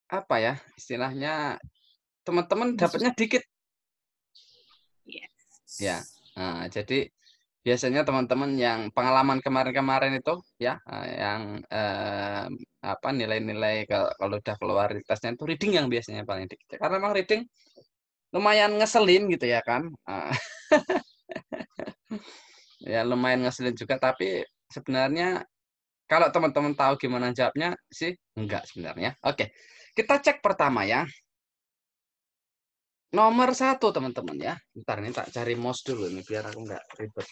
apa ya, istilahnya teman-teman Lebih susah. dapatnya dikit Yes. ya. Nah, jadi biasanya teman-teman yang pengalaman kemarin-kemarin itu ya, yang apa nilai-nilai kalau udah keluar di tesnya itu reading yang biasanya paling dikit. Karena memang reading lumayan ngeselin gitu ya kan. Ya lumayan ngeselin juga tapi sebenarnya kalau teman-teman tahu gimana jawabnya sih enggak sebenarnya. Oke. Kita cek pertama ya. Nomor satu teman-teman ya. Bentar nih tak cari mouse dulu nih biar aku nggak ribet.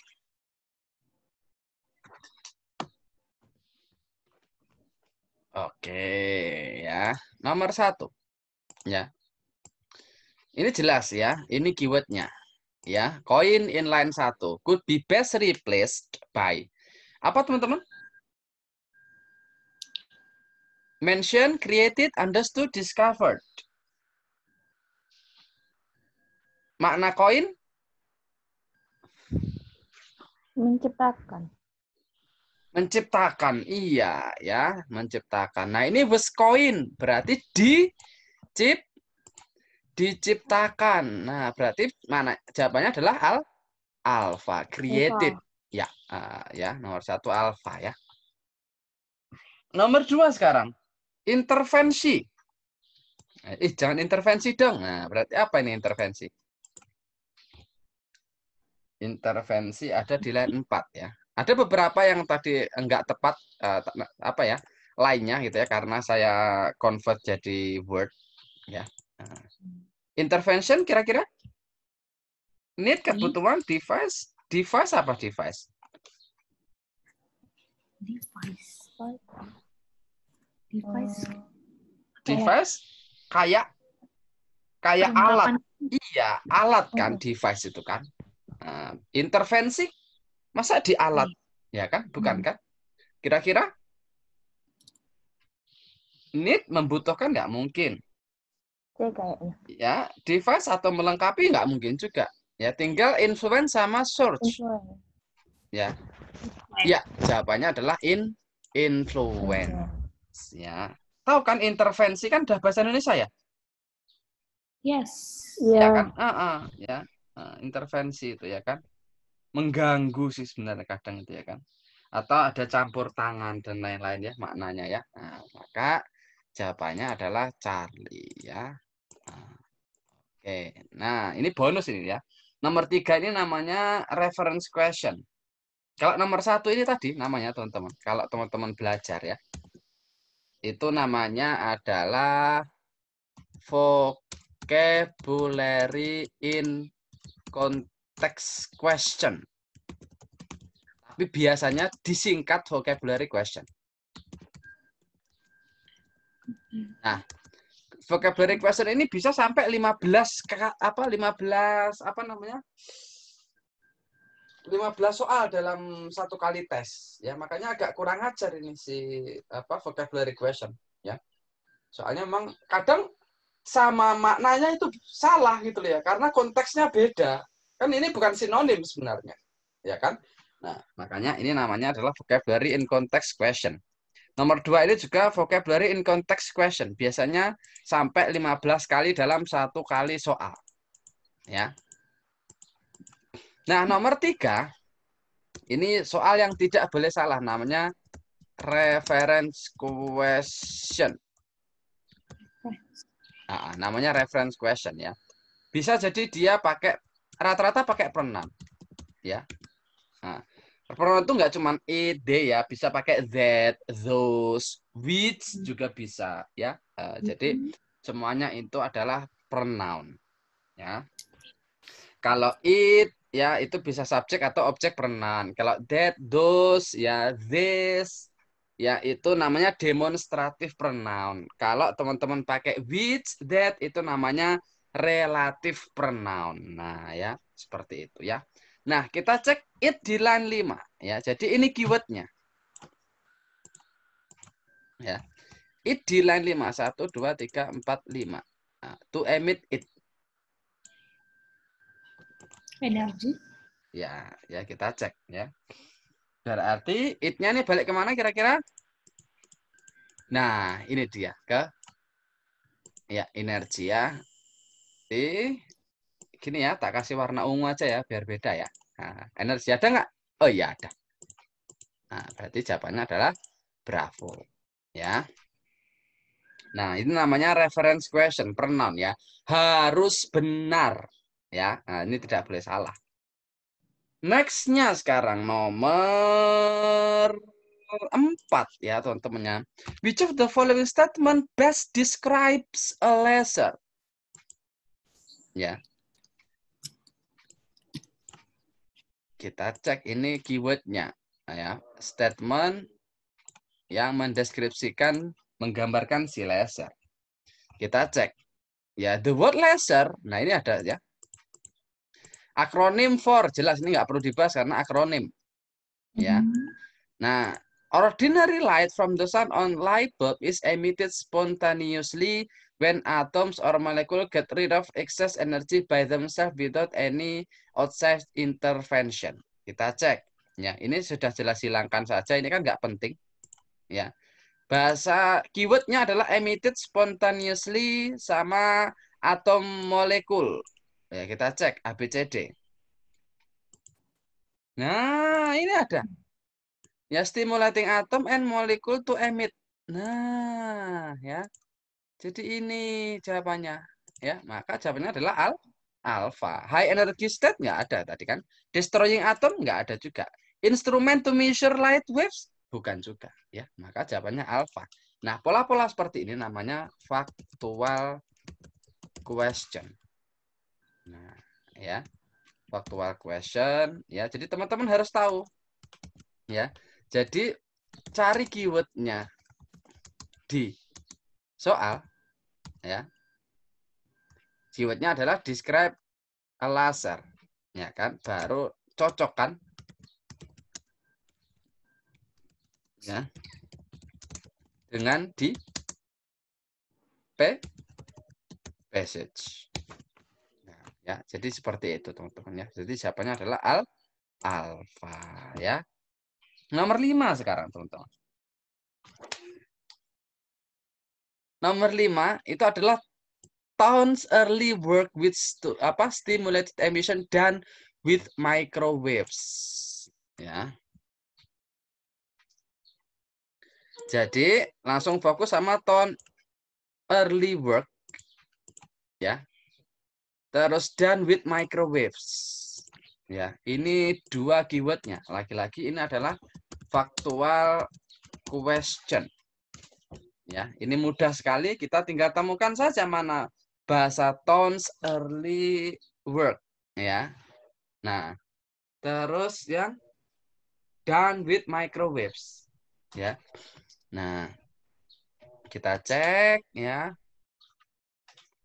Oke ya. Nomor satu ya. Ini jelas ya. Ini keywordnya ya. Coin inline satu could be best replaced by apa teman-teman? Mention, created, understood, discovered. Makna koin? Menciptakan. Menciptakan. Iya ya, menciptakan. Nah, ini was coin berarti diciptakan. Nah, berarti mana jawabannya adalah alpha, created. Alpha. Ya, ya, nomor satu alpha ya. Nomor dua sekarang, intervensi. Jangan intervensi dong. Nah, berarti apa ini intervensi? Intervensi ada di line 4 ya. Ada beberapa yang tadi enggak tepat apa ya? Lainnya gitu ya karena saya convert jadi word ya. Intervention kira-kira need kebutuhan device. Device apa device? Device kayak alat. Iya, alat kan device itu kan. Intervensi masa di alat ya kan? Bukan kan? Kira-kira need membutuhkan nggak mungkin. C kayaknya. Ya, device atau melengkapi nggak mungkin juga. Ya, tinggal influence sama search. Influence. Ya, ya jawabannya adalah influence. Ya, tahu kan intervensi kan udah bahasa Indonesia ya? Yes. Ya Iya. kan? Ya, intervensi itu ya kan? Mengganggu sih sebenarnya kadang itu ya kan? Atau ada campur tangan dan lain-lain ya maknanya ya. Nah, maka jawabannya adalah Charlie ya. Oke, nah ini bonus ini ya. Nomor 3 ini namanya reference question. Kalau nomor 1 ini tadi namanya teman-teman. Kalau teman-teman belajar ya, itu namanya adalah vocabulary in context question. Tapi biasanya disingkat vocabulary question. Nah, vocabulary question ini bisa sampai 15 apa namanya? 15 soal dalam satu kali tes ya, makanya agak kurang ajar ini si vocabulary question ya. Soalnya memang kadang sama maknanya itu salah gitu ya, karena konteksnya beda. Kan ini bukan sinonim sebenarnya. Ya kan? Nah, makanya ini namanya adalah vocabulary in context question. Nomor 2 ini juga vocabulary in context question. Biasanya sampai 15 kali dalam satu kali soal. Ya. Nah, nomor 3 ini soal yang tidak boleh salah, namanya reference question. Namanya reference question ya. Bisa jadi dia pakai rata-rata pakai pronoun ya. Nah, pronoun itu nggak cuma it, they ya, bisa pakai that, those, which juga bisa ya. Jadi semuanya itu adalah pronoun ya. Kalau it ya itu bisa subjek atau objek pronoun. Kalau that, those ya, this ya itu namanya demonstratif pronoun. Kalau teman-teman pakai which, that itu namanya relatif pronoun. Nah, ya, seperti itu ya. Nah, kita cek it di line 5 ya. Jadi ini keywordnya. Ya. It di line 5. 1 2 3 4 5. Nah, to emit it. Energi. Ya, ya kita cek ya. Berarti it-nya nih balik kemana kira-kira? Nah, ini dia ke Ya, energi ya. Gini ya, tak kasih warna ungu aja ya, biar beda ya. Nah, energi ada nggak? Oh iya ada. Nah, berarti jawabannya adalah bravo. Ya. Nah, ini namanya reference question, pronoun ya. Harus benar. Ya, nah, ini tidak boleh salah. Next-nya sekarang nomor 4 ya, teman-temannya. Which of the following statement best describes a laser? Ya. Kita cek ini keywordnya. Nah, ya, statement yang mendeskripsikan, menggambarkan si laser. Kita cek. Ya, the word laser. Nah, ini ada ya. Akronim for, jelas ini nggak perlu dibahas karena akronim. Ya. Nah, ordinary light from the sun on light bulb is emitted spontaneously when atoms or molecule get rid of excess energy by themselves without any outside intervention. Kita cek. Ya, ini sudah jelas hilangkan saja. Ini kan nggak penting. Ya. Bahasa keywordnya adalah emitted spontaneously sama atom molekul. Ya, kita cek ABCD. Nah, ini ada. Ya, stimulating atom and molecule to emit. Nah, ya. Jadi ini jawabannya. Ya, maka jawabannya adalah alpha. High energy state nggak ada tadi kan. Destroying atom nggak ada juga. Instrument to measure light waves bukan juga. Ya, maka jawabannya alpha. Nah, pola-pola seperti ini namanya factual question. Nah, ya. Factual question. Ya, jadi teman-teman harus tahu. Ya, jadi cari keywordnya di soal. Ya, keywordnya adalah describe a laser. Ya kan, baru cocok kan? Ya. Dengan di passage. Nah, ya, jadi seperti itu teman-teman ya. Jadi jawabannya adalah alpha ya. Nomor 5 sekarang teman-teman. Nomor 5 itu adalah Thorne's early work with stimulated emission done with microwaves. Ya. Jadi langsung fokus sama Thorne early work ya. Terus done with microwaves. Ya, ini dua keywordnya. Lagi-lagi ini adalah factual question. Ya, ini mudah sekali. Kita tinggal temukan saja mana bahasa Thorne's early work. Ya. Nah, terus yang done with microwaves. Ya. Nah, kita cek ya.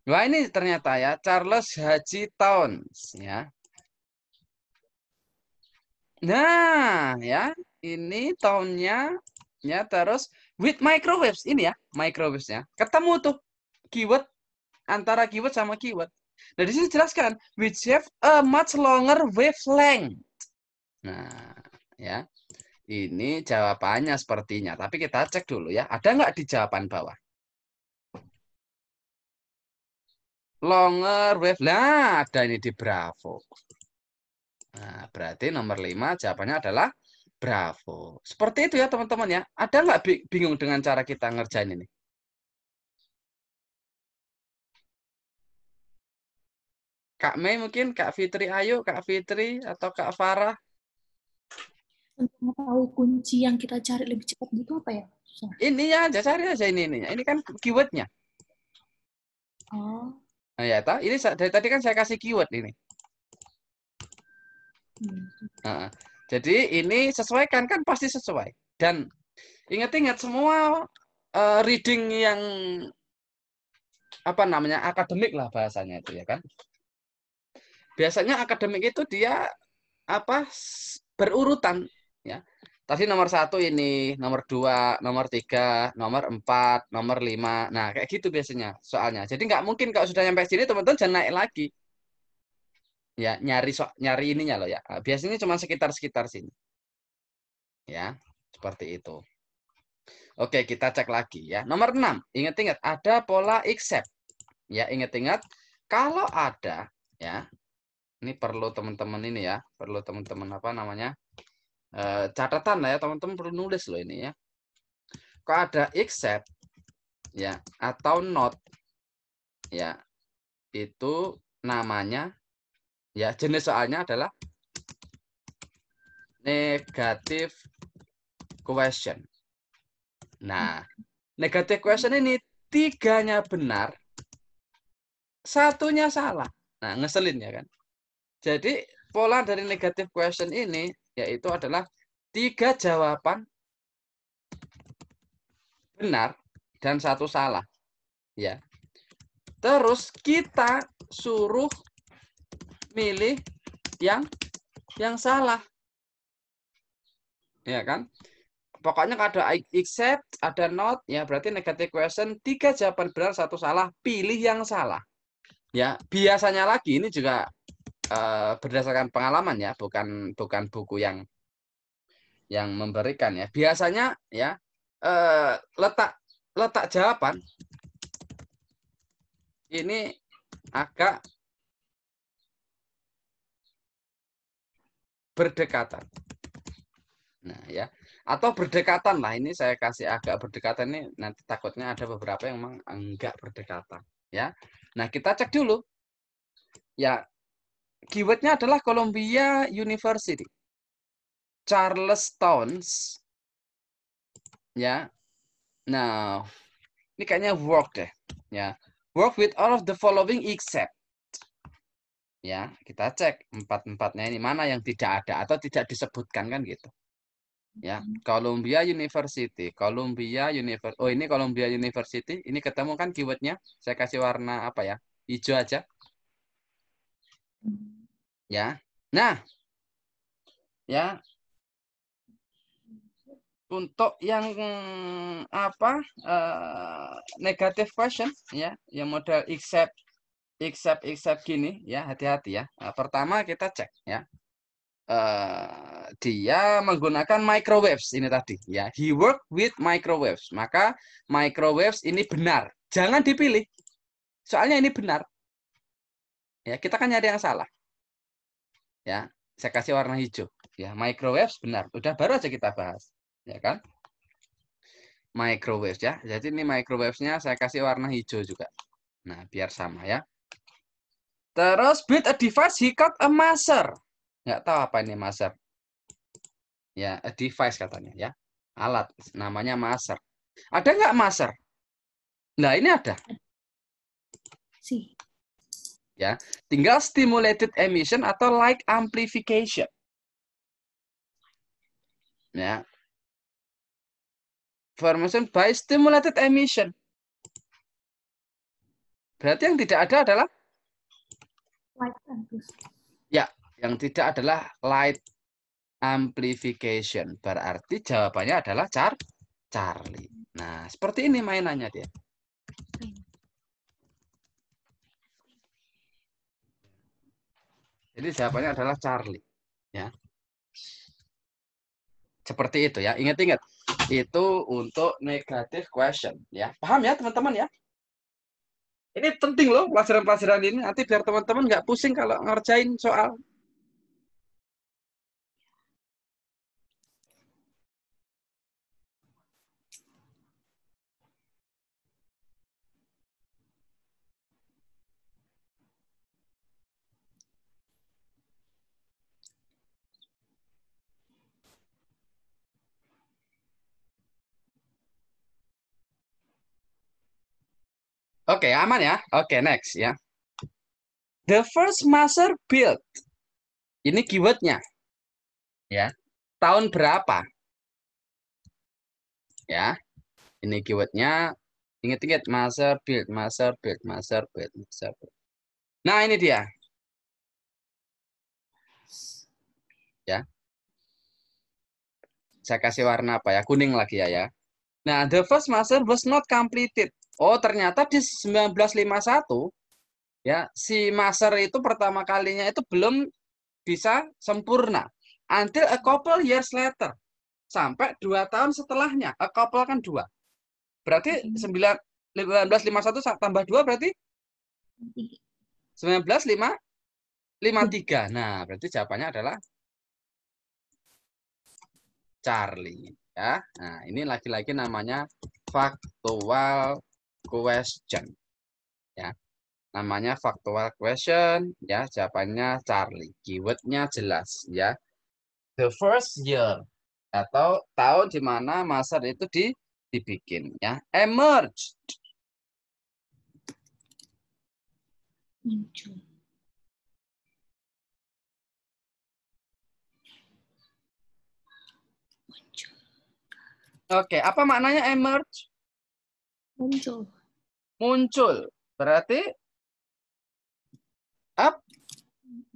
Wah, ini ternyata ya Charles Haji Thornes ya. Nah, ya, ini tahunnya ya terus with microwaves ini ya, microwavesnya. Ketemu tuh keyword antara keyword sama keyword. Nah, di sini jelaskan which have a much longer wavelength. Nah, ya. Ini jawabannya sepertinya, tapi kita cek dulu ya. Ada nggak di jawaban bawah? Longer wave. Nah, ada ini di Bravo. Nah, berarti nomor 5 jawabannya adalah Bravo. Seperti itu ya teman-teman ya. Ada nggak bingung dengan cara kita ngerjain ini? Kak Mei mungkin, Kak Fitri Ayu, Kak Fitri, atau Kak Farah? Untuk mengetahui kunci yang kita cari lebih cepat gitu apa ya? Susah. Ini ya aja, cari aja ini. Ini kan keywordnya. Oh. Nah, ya, ini dari tadi kan saya kasih keyword ini. Nah, jadi ini sesuaikan, kan pasti sesuai. Dan ingat-ingat semua reading yang apa namanya akademik lah bahasanya itu ya kan. Biasanya akademik itu dia apa berurutan ya. Tadi nomor 1 ini, nomor 2, nomor 3, nomor 4, nomor 5. Nah, kayak gitu biasanya soalnya. Jadi nggak mungkin kalau sudah sampai sini teman-teman jangan naik lagi. Ya, nyari ininya loh ya. Biasanya cuma sekitar-sekitar sini. Ya, seperti itu. Oke, kita cek lagi ya. Nomor 6. Ingat-ingat ada pola except. Ya, ingat-ingat kalau ada ya, ini perlu teman-teman ini ya, perlu teman-teman apa namanya? Catatan lah ya, teman-teman perlu nulis loh ini ya. Kalau ada except ya atau not ya, itu namanya ya, jenis soalnya adalah negative question. Nah, negative question ini 3-nya benar, 1-nya salah. Nah, ngeselin ya kan. Jadi pola dari negative question ini yaitu adalah 3 jawaban benar dan 1 salah. Ya. Terus kita suruh milih yang salah. Ya kan? Pokoknya kalau ada except, ada not, ya berarti negative question, 3 jawaban benar, 1 salah, pilih yang salah. Ya, biasanya lagi ini juga berdasarkan pengalaman ya, bukan buku yang memberikan ya. Biasanya ya letak jawaban ini agak berdekatan. Nah, ya. Atau berdekatan lah, ini saya kasih agak berdekatan, ini nanti takutnya ada beberapa yang memang enggak berdekatan, ya. Nah, kita cek dulu. Ya, keywordnya adalah Columbia University, Charlestown, ya. Nah, ini kayaknya work deh, ya. Work with all of the following except. Ya, kita cek 4-4-nya ini mana yang tidak ada atau tidak disebutkan kan gitu. Ya, Columbia University, oh ini Columbia University, ini ketemu kan keywordnya, saya kasih warna apa ya, hijau aja. Ya, nah, ya, untuk yang apa negative question ya, yang model except gini ya, hati-hati ya. Nah, pertama kita cek ya. Dia menggunakan microwaves ini tadi ya. He work with microwaves. Maka microwaves ini benar. Jangan dipilih. Soalnya ini benar. Ya, kita kan nyari yang salah. Ya, saya kasih warna hijau. Ya, microwaves benar. Udah baru aja kita bahas. Ya kan? Microwaves ya. Jadi ini microwavesnya saya kasih warna hijau juga. Nah, biar sama ya. Terus build a device he called a maser. Nggak tahu apa ini maser. Ya, a device katanya ya. Alat namanya maser. Ada nggak maser? Nah, ini ada. Si. Ya, tinggal stimulated emission atau light amplification. Ya. Formation by stimulated emission. Berarti yang tidak ada adalah Light amplification. ya, yang tidak adalah light amplification. Berarti jawabannya adalah Charlie. Nah, seperti ini mainannya dia. Jadi jawabannya adalah Charlie. Ya. Seperti itu ya. Ingat-ingat. Itu untuk negative question. Ya. Paham ya teman-teman ya? Ini penting loh pelajaran-pelajaran ini. Nanti biar teman-teman nggak pusing kalau ngerjain soal. Oke, aman ya. Oke, next ya. The first master built. Ini keywordnya. Ya. Tahun berapa? Ya. Ini keywordnya. Ingat-ingat, master build, master build, master build, master build. Nah, ini dia. Ya. Saya kasih warna apa ya? Kuning lagi ya. Nah, the first master was not completed. Oh, ternyata di 1951 ya, si master itu pertama kalinya itu belum bisa sempurna. Until a couple years later. Sampai 2 tahun setelahnya. A couple kan 2. Berarti 1951 tambah 2 berarti 1953. Nah, berarti jawabannya adalah Charlie. Ya, nah ini lagi-lagi namanya factual question. Ya, namanya factual question. Ya, jawabannya Charlie. Keywordnya jelas. Ya, the first year atau tahun di mana Masar itu dibikin. Ya, emerge. Muncul. Muncul. Oke, apa maknanya emerge? Muncul. Muncul. Berarti up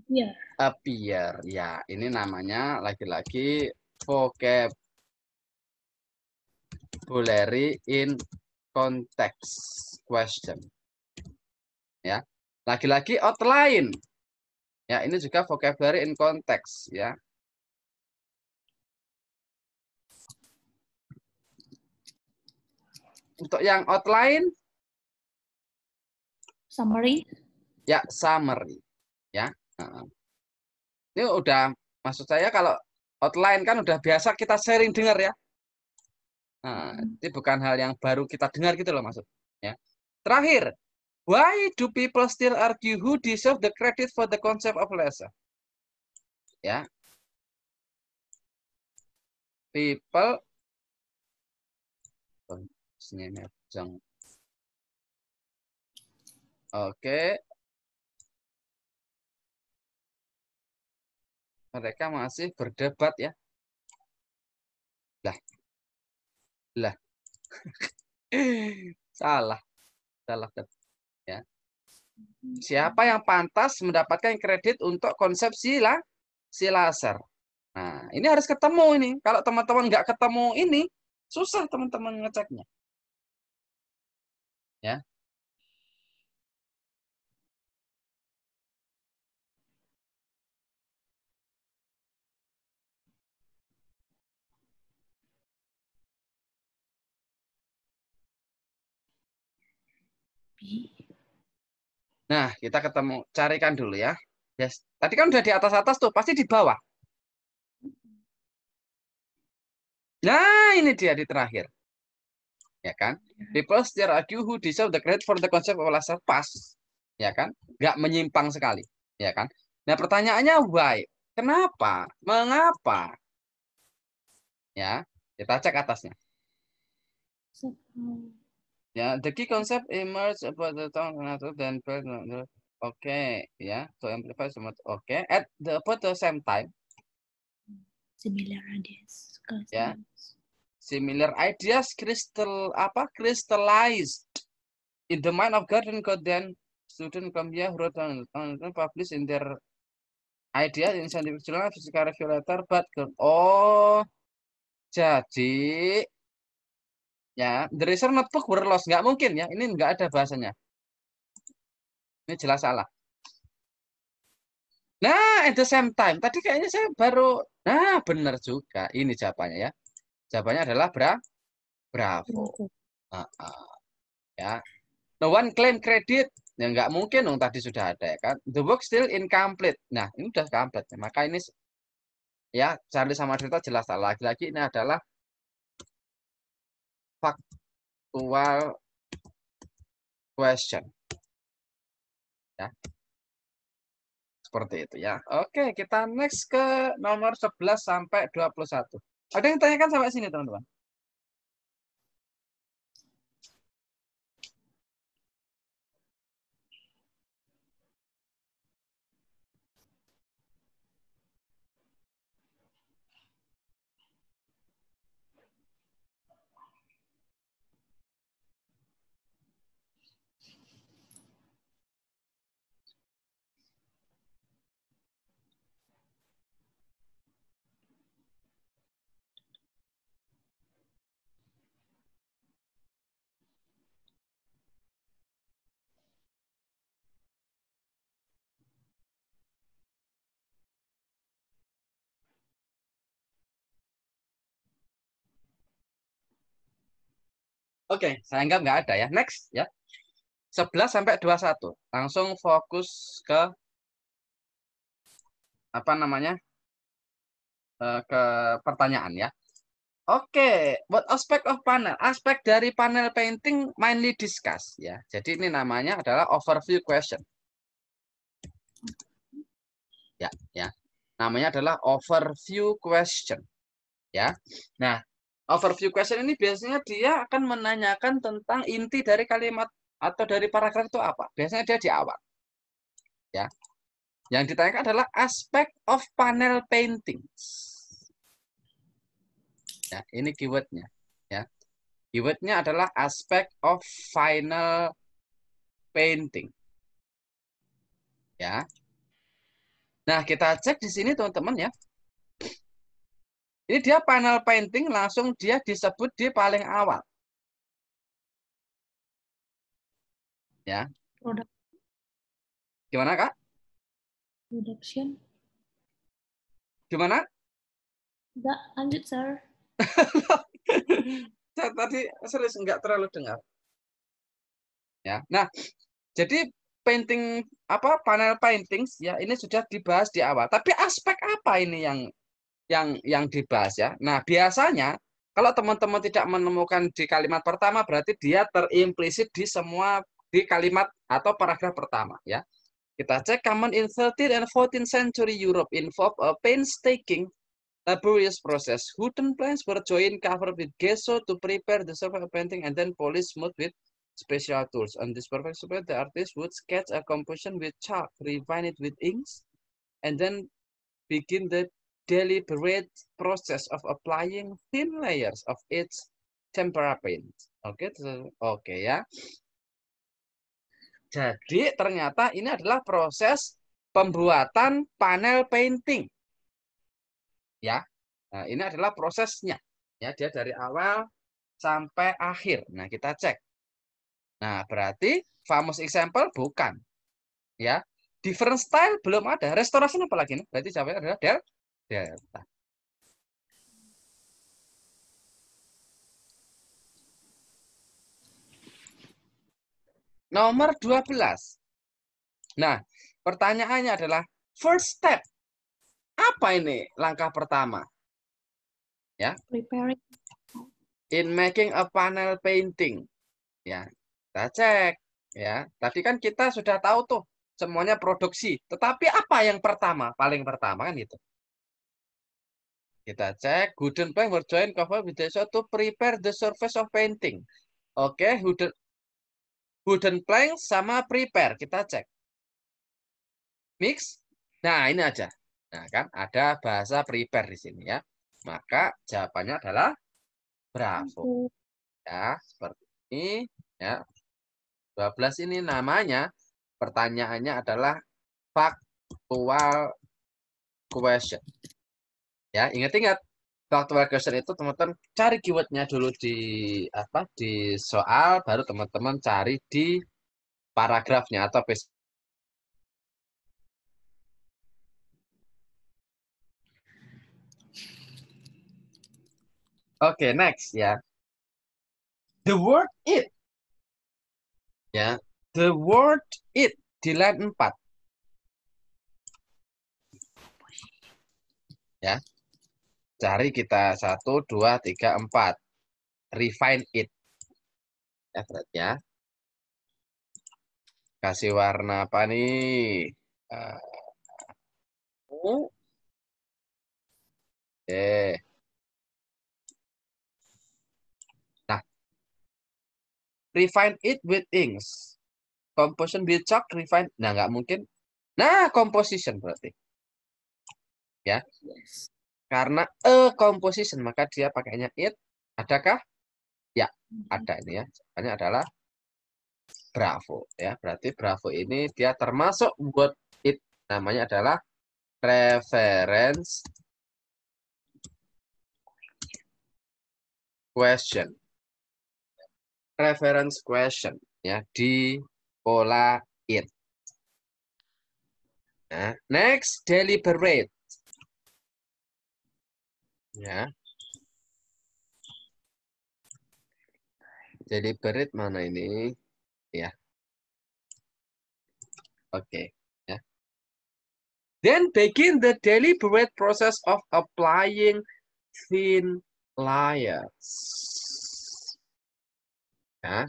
Ya. appear. Ya, ini namanya lagi-lagi vocabulary in context question. Ya. Lagi-lagi outline. Ya, ini juga vocabulary in context ya. Untuk yang outline Summary. ya summary ya. Nah, ini udah maksud saya kalau outline kan udah biasa kita sering dengar ya. Nah, ini bukan hal yang baru kita dengar gitu loh maksud. Ya. Terakhir, why do people still argue who deserve the credit for the concept of lesson? Ya, people Oke, mereka masih berdebat ya. Lah, salah, salah ya. Siapa yang pantas mendapatkan kredit untuk konsep si laser? Nah, ini harus ketemu ini. Kalau teman-teman nggak ketemu ini, susah teman-teman ngeceknya. Ya. Nah, kita ketemu, carikan dulu ya. Yes. Tadi kan udah di atas-atas tuh, pasti di bawah. Nah, ini dia di terakhir. Ya kan? People still argue who deserve the credit for the concept of laser pas. Ya kan? Nggak menyimpang sekali. Ya kan? Nah, pertanyaannya why? Kenapa? Mengapa? Ya, kita cek atasnya. Ya, the key concept emerge about the tongue dan Oke, ya, to amplify semua. Oke, at the about the same time, Similar ideas. ya, similar ideas crystallized in the mind of Gordon then student come here who wrote on publish in their ideas in scientific journal physical review letter but jadi ya the research notebook were lost, nggak mungkin ya, ini nggak ada bahasanya, ini jelas salah. Nah, at the same time, tadi kayaknya saya baru, nah benar juga, ini jawabannya ya. Jawabannya adalah bravo. Ya, no one claim credit, ya nggak mungkin dong, tadi sudah ada ya kan. The work still incomplete. Nah, ini udah complete. Maka ini ya Charlie sama Rita jelas salah. Lagi-lagi ini adalah factual question. Ya. Seperti itu ya. Oke, kita next ke nomor 11 sampai 21. Ada yang tanyakan sampai sini, teman-teman? Oke, saya anggap nggak ada ya. Next ya. 11 sampai 21. Langsung fokus ke apa namanya? Ke pertanyaan ya. Oke, what aspect of panel? Aspek dari panel painting mainly discuss ya. Jadi ini namanya adalah overview question. Ya, ya. Namanya adalah overview question. Ya. Nah, overview question ini biasanya dia akan menanyakan tentang inti dari kalimat atau dari paragraf itu apa. Biasanya dia di awal. Ya. Yang ditanyakan adalah aspect of panel paintings. Ya, ini keywordnya. Ya. Keywordnya adalah aspect of final painting. Ya. Nah, kita cek di sini teman-teman ya. Ini dia panel painting langsung dia disebut di paling awal. Ya. Product Gimana, Kak? production. Gimana? Enggak, lanjut, sir. Saya tadi serius nggak terlalu dengar. Ya. Nah, jadi painting apa panel paintings ya ini sudah dibahas di awal. Tapi aspek apa ini yang dibahas ya? Nah, biasanya kalau teman-teman tidak menemukan di kalimat pertama berarti dia terimplisit di semua di kalimat atau paragraf pertama ya. Kita cek common in 13th and 14th century Europe involve a painstaking laborious process. Wooden planks were joined covered with gesso to prepare the surface of painting and then polished smooth with special tools. On this perfect surface, the artist would sketch a composition with chalk, refine it with inks, and then begin the deliberate process of applying thin layers of each tempera paint. Oke, oke ya. Jadi ternyata ini adalah proses pembuatan panel painting. Ya. Nah, ini adalah prosesnya. Ya, dia dari awal sampai akhir. Nah, kita cek. Nah, berarti famous example bukan. Ya. Different style belum ada. Restoration apa lagi nih? Berarti jawabnya adalah delta. Nomor 12. Nah, pertanyaannya adalah first step. Apa ini langkah pertama? Ya. Preparing. In making a panel painting. Ya. Kita cek, ya. Tadi kan kita sudah tahu tuh semuanya produksi. Tetapi apa yang pertama? Paling pertama kan itu. Kita cek wooden plank were joined cover with the to prepare the surface of painting. Oke, wooden plank sama prepare. Kita cek. Mix. Nah, ini aja. Nah, kan ada bahasa prepare di sini ya. Maka jawabannya adalah bravo. Ya, seperti ini ya. 12 ini namanya pertanyaannya adalah factual question. Ya, ingat-ingat factual question itu teman-teman cari keywordnya dulu di soal, baru teman-teman cari di paragrafnya atau page. Oke, next ya. The word it. Ya, the word it di line 4. Ya. Cari kita 1 2 3 4. Refine it. Ya, berarti ya. Kasih warna apa nih? Oke. Nah, refine it with inks. Composition with chalk, refine. Nah, nggak mungkin. Nah, composition berarti. Ya. Karena composition, maka dia pakainya it. Adakah? Ya, ada ini ya. Jawabannya adalah bravo. Ya, berarti bravo ini dia termasuk word it. Namanya adalah reference question. Reference question ya di pola it. Nah, next deliberate. Ya. Deliberate mana ini? Ya. Oke. Ya. Then begin the deliberate process of applying thin layers. Ya.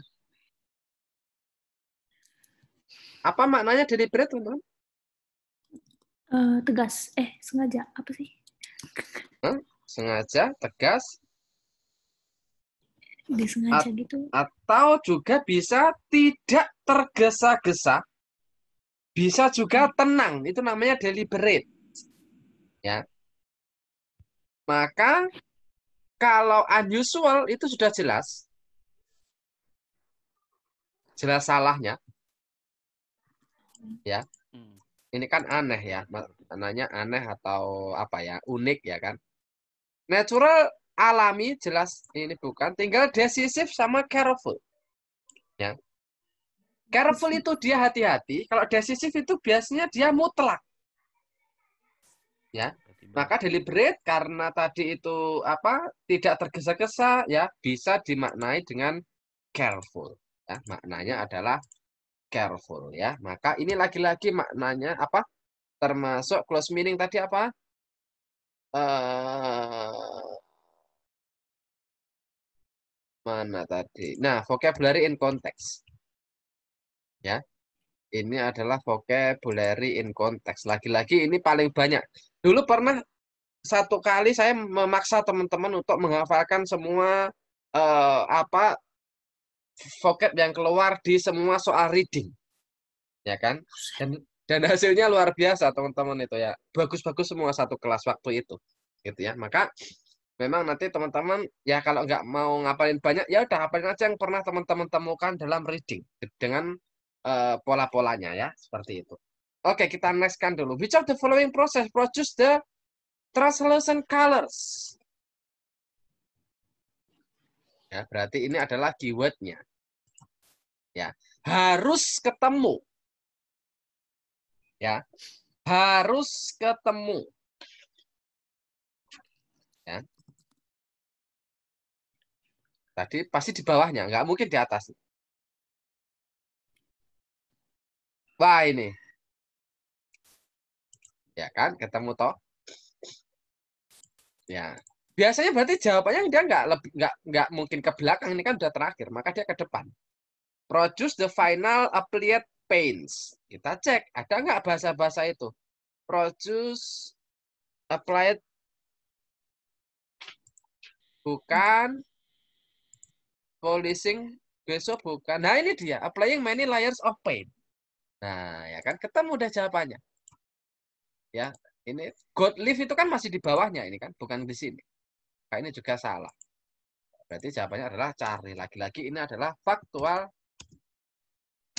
Apa maknanya deliberate, teman-teman? Tegas. Sengaja. Apa sih? Sengaja, tegas, Disengaja gitu. atau juga bisa tidak tergesa-gesa, bisa juga tenang. Itu namanya deliberate. Ya. Maka kalau unusual itu sudah jelas. Jelas salahnya. Ya. Ini kan aneh ya. Maknanya aneh atau apa ya? Unik ya kan. Natural, alami, jelas ini bukan. Tinggal decisive sama careful. Ya. Careful itu dia hati-hati. Kalau decisive itu biasanya dia mutlak. Ya. Maka deliberate karena tadi itu apa? Tidak tergesa-gesa ya, bisa dimaknai dengan careful. Ya, maknanya adalah careful ya. Maka ini lagi-lagi maknanya apa? Termasuk close meaning tadi apa? Mana tadi? Nah, vocabulary in context. Ya. Ini adalah vocabulary in context. Lagi-lagi ini paling banyak. Dulu pernah satu kali saya memaksa teman-teman untuk menghafalkan semua apa vocab yang keluar di semua soal reading. Ya kan? Dan hasilnya luar biasa, teman-teman itu ya. Bagus-bagus semua satu kelas waktu itu. Gitu ya. Maka memang nanti teman-teman ya kalau nggak mau ngapalin banyak ya udah hafalin aja yang pernah teman-teman temukan dalam reading dengan pola-polanya ya, seperti itu. Oke, kita nextkan dulu. Which of the following process produce the translucent colors? Ya, berarti ini adalah keywordnya. Ya, harus ketemu. Ya, harus ketemu. Ya. Tadi pasti di bawahnya, nggak mungkin di atas. Wah, ini. Ya kan, ketemu toh. Ya. Biasanya berarti jawabannya dia nggak mungkin ke belakang, ini kan udah terakhir, maka dia ke depan. Produce the final applied paints. Kita cek, ada nggak bahasa-bahasa itu? Produce applied bukan, polishing besok bukan. Nah ini dia, applying many layers of paint. Nah ya kan, ketemu udah jawabannya. Ya, ini God live itu kan masih di bawahnya ini kan, bukan di sini. Nah, ini juga salah. Berarti jawabannya adalah cari. Lagi-lagi ini adalah factual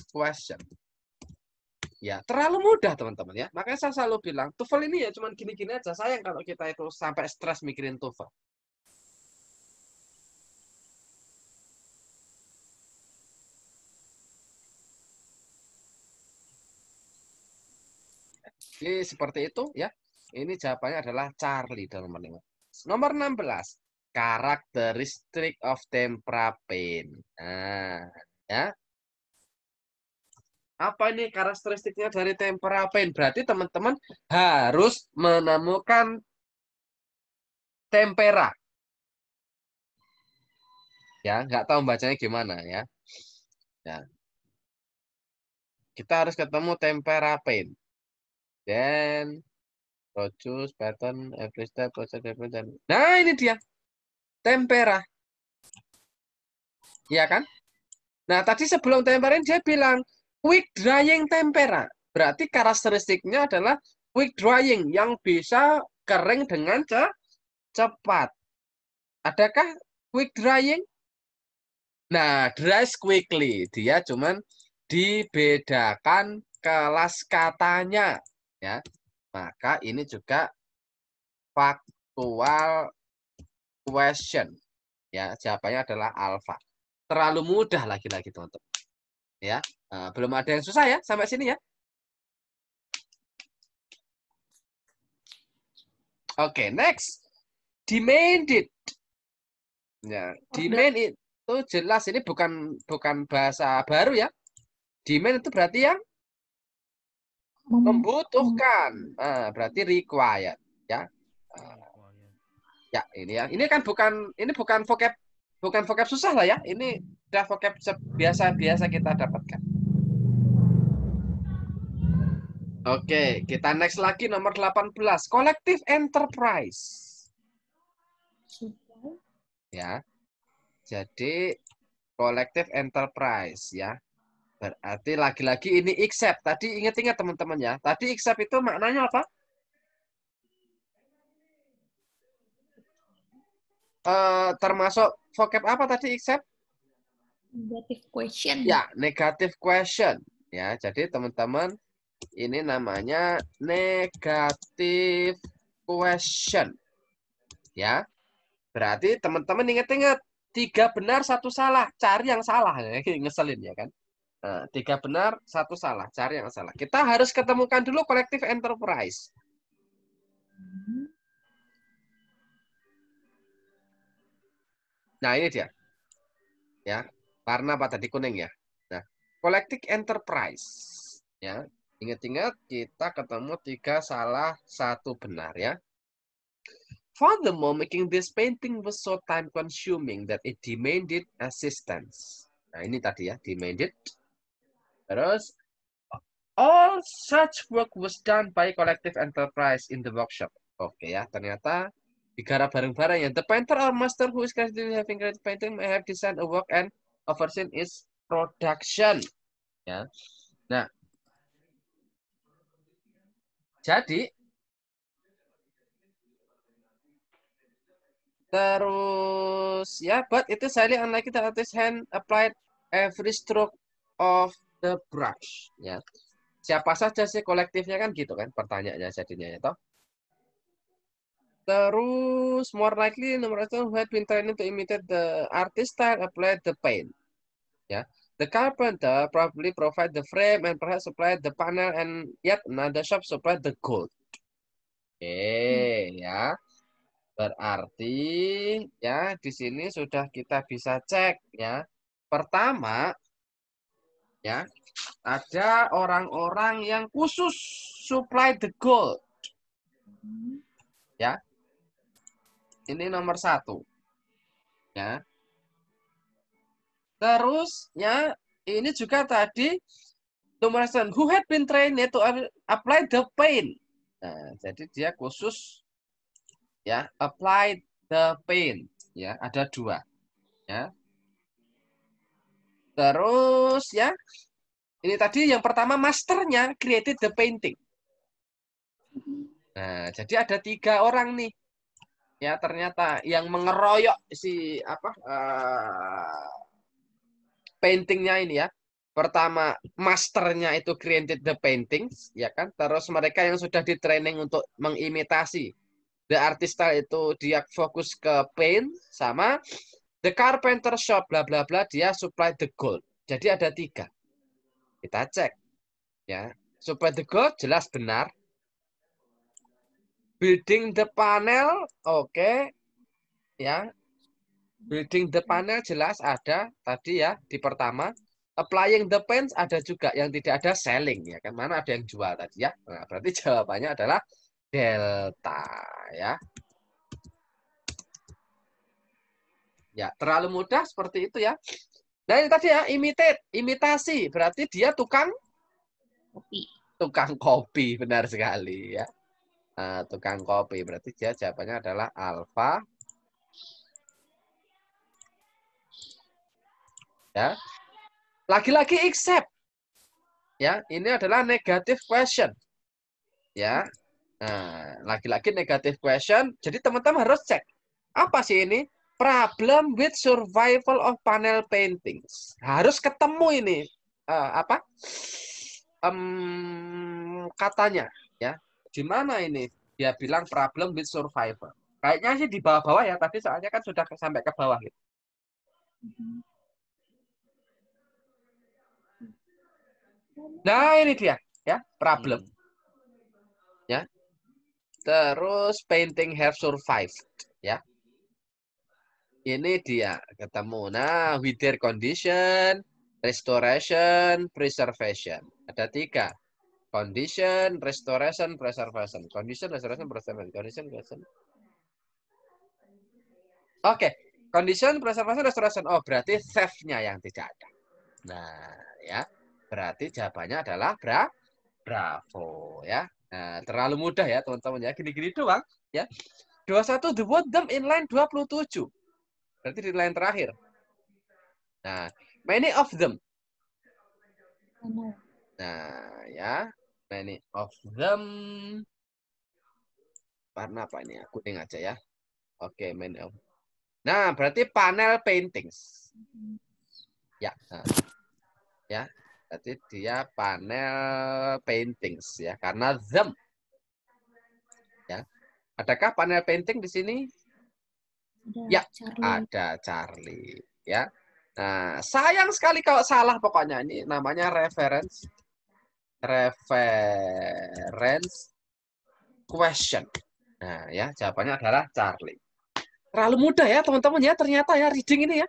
question. Ya, terlalu mudah teman-teman ya. Makanya saya selalu bilang, TOEFL ini ya cuman gini-gini aja. Sayang kalau kita itu sampai stres mikirin TOEFL. Jadi seperti itu ya. Ini jawabannya adalah Charlie teman-teman. Nomor 16. Karakteristik of tempera paint. Nah, ya. Apa ini karakteristiknya dari tempera paint? Berarti teman-teman harus menemukan tempera. Ya, nggak tahu bacanya gimana ya. Ya. Kita harus ketemu tempera paint. Dan produce pattern every step process dan. Nah, ini dia. Tempera. Iya kan? Nah, tadi sebelum tempera ini dia bilang quick drying tempera. Berarti karakteristiknya adalah quick drying yang bisa kering dengan cepat. Adakah quick drying? Nah, dries quickly. Dia cuman dibedakan kelas katanya. Ya. Maka ini juga factual question. Ya, jawabannya adalah alpha. Terlalu mudah lagi-lagi, teman-teman. Ya, belum ada yang susah ya sampai sini ya. Oke, next. Demanded. Ya, demand itu jelas ini bukan bahasa baru ya. Demand itu berarti yang Membutuhkan. Berarti required, ya. Ya, ini ya. Ini kan bukan vocab susah lah ya. Ini udah vocab biasa-biasa kita dapatkan. Oke, kita next lagi nomor 18. Collective enterprise. Ya. Jadi collective enterprise ya. Berarti lagi-lagi ini accept. Tadi ingat-ingat teman-teman ya. Tadi accept itu maknanya apa? Termasuk vocab apa tadi accept? Negative question. Ya, negative question. Ya, jadi teman-teman ini namanya negative question. Ya. Berarti teman-teman ingat-ingat 3 benar 1 salah, cari yang salah. Ngeselin ya kan? Nah, 3 benar 1 salah, cari yang salah. Kita harus ketemukan dulu collective enterprise. Nah, ini dia. Ya, warna apa tadi kuning ya. Nah, collective enterprise. Ya, ingat-ingat kita ketemu 3 salah 1 benar ya. Furthermore, making this painting was so time consuming that it demanded assistance. Nah, ini tadi ya, demanded. Terus all such work was done by collective enterprise in the workshop. Oke ya, ternyata digarap bareng-bareng ya. The painter or master who is currently having created painting may have designed a work and overseen its production. Ya. Nah, jadi terus ya, but it is highly unlikely that artist hand applied every stroke of the brush. Ya, siapa saja sih kolektifnya kan gitu kan pertanyaannya jadinya ya toh. Terus more likely number who had been training to imitate the artist style applied the paint. Ya, the carpenter probably provide the frame and perhaps supplied the panel and yet another shop supplied the gold. Oke, ya. Berarti ya di sini sudah kita bisa cek ya. Pertama ya, ada orang-orang yang khusus supply the gold. Ya. Ini nomor 1. Ya. Terus ya, ini juga tadi nomor 1 who had been trained to apply the paint. Nah, jadi dia khusus ya, apply the paint ya, ada 2 ya. Terus ya, ini tadi yang pertama masternya created the painting. Nah, jadi ada 3 orang nih. Ya, ternyata yang mengeroyok si paintingnya ini ya. Pertama, masternya itu created the paintings, ya kan? Terus mereka yang sudah di training untuk mengimitasi the artist style itu dia fokus ke paint, sama the carpenter shop bla bla bla dia supply the gold. Jadi ada 3. Kita cek ya. Supply the gold jelas benar. Building the panel oke. Ya. Building the panel jelas ada tadi ya di pertama. Applying the paints ada juga, yang tidak ada selling ya kan, mana ada yang jual tadi ya. Nah, berarti jawabannya adalah delta ya. Ya, terlalu mudah seperti itu ya. Nah, ini tadi ya, imitasi, berarti dia tukang kopi, benar sekali ya. Nah, tukang kopi, berarti dia jawabannya adalah alfa. Ya. Lagi-lagi accept. Ya, ini adalah negative question. Ya. Nah, lagi-lagi negative question. Jadi teman-teman harus cek. Apa sih ini? Problem with survival of panel paintings. Harus ketemu ini. Katanya. Ya. Di mana ini? Dia bilang problem with survival. Kayaknya sih di bawah-bawah ya. Tadi soalnya kan sudah sampai ke bawah gitu. Nah, ini dia. Ya, problem. Ya. Terus painting have survived. Ya. Ini dia ketemu. Nah, with their condition, restoration, preservation. Ada 3. Condition, restoration, preservation. Condition, restoration, preservation. Condition, restoration. Oke. Condition, preservation, restoration. Oh, berarti theft-nya yang tidak ada. Nah, ya. Berarti jawabannya adalah bravo, ya. Nah, terlalu mudah ya, teman-teman ya. Gini-gini doang, ya. 21, the word them in line 27. Berarti di line terakhir. Nah, many of them. Nah, ya. Many of them. Warna apa ini? Kuning aja ya. Oke, many of. Nah, berarti panel paintings. Ya. Nah. Ya. Berarti dia panel paintings ya, karena them. Ya. Adakah panel painting di sini? Ya, ada Charlie. Ya. Nah, sayang sekali kalau salah pokoknya. Ini namanya reference question. Nah, ya, jawabannya adalah Charlie. Terlalu mudah ya, teman-teman ya. Ternyata ya reading ini ya.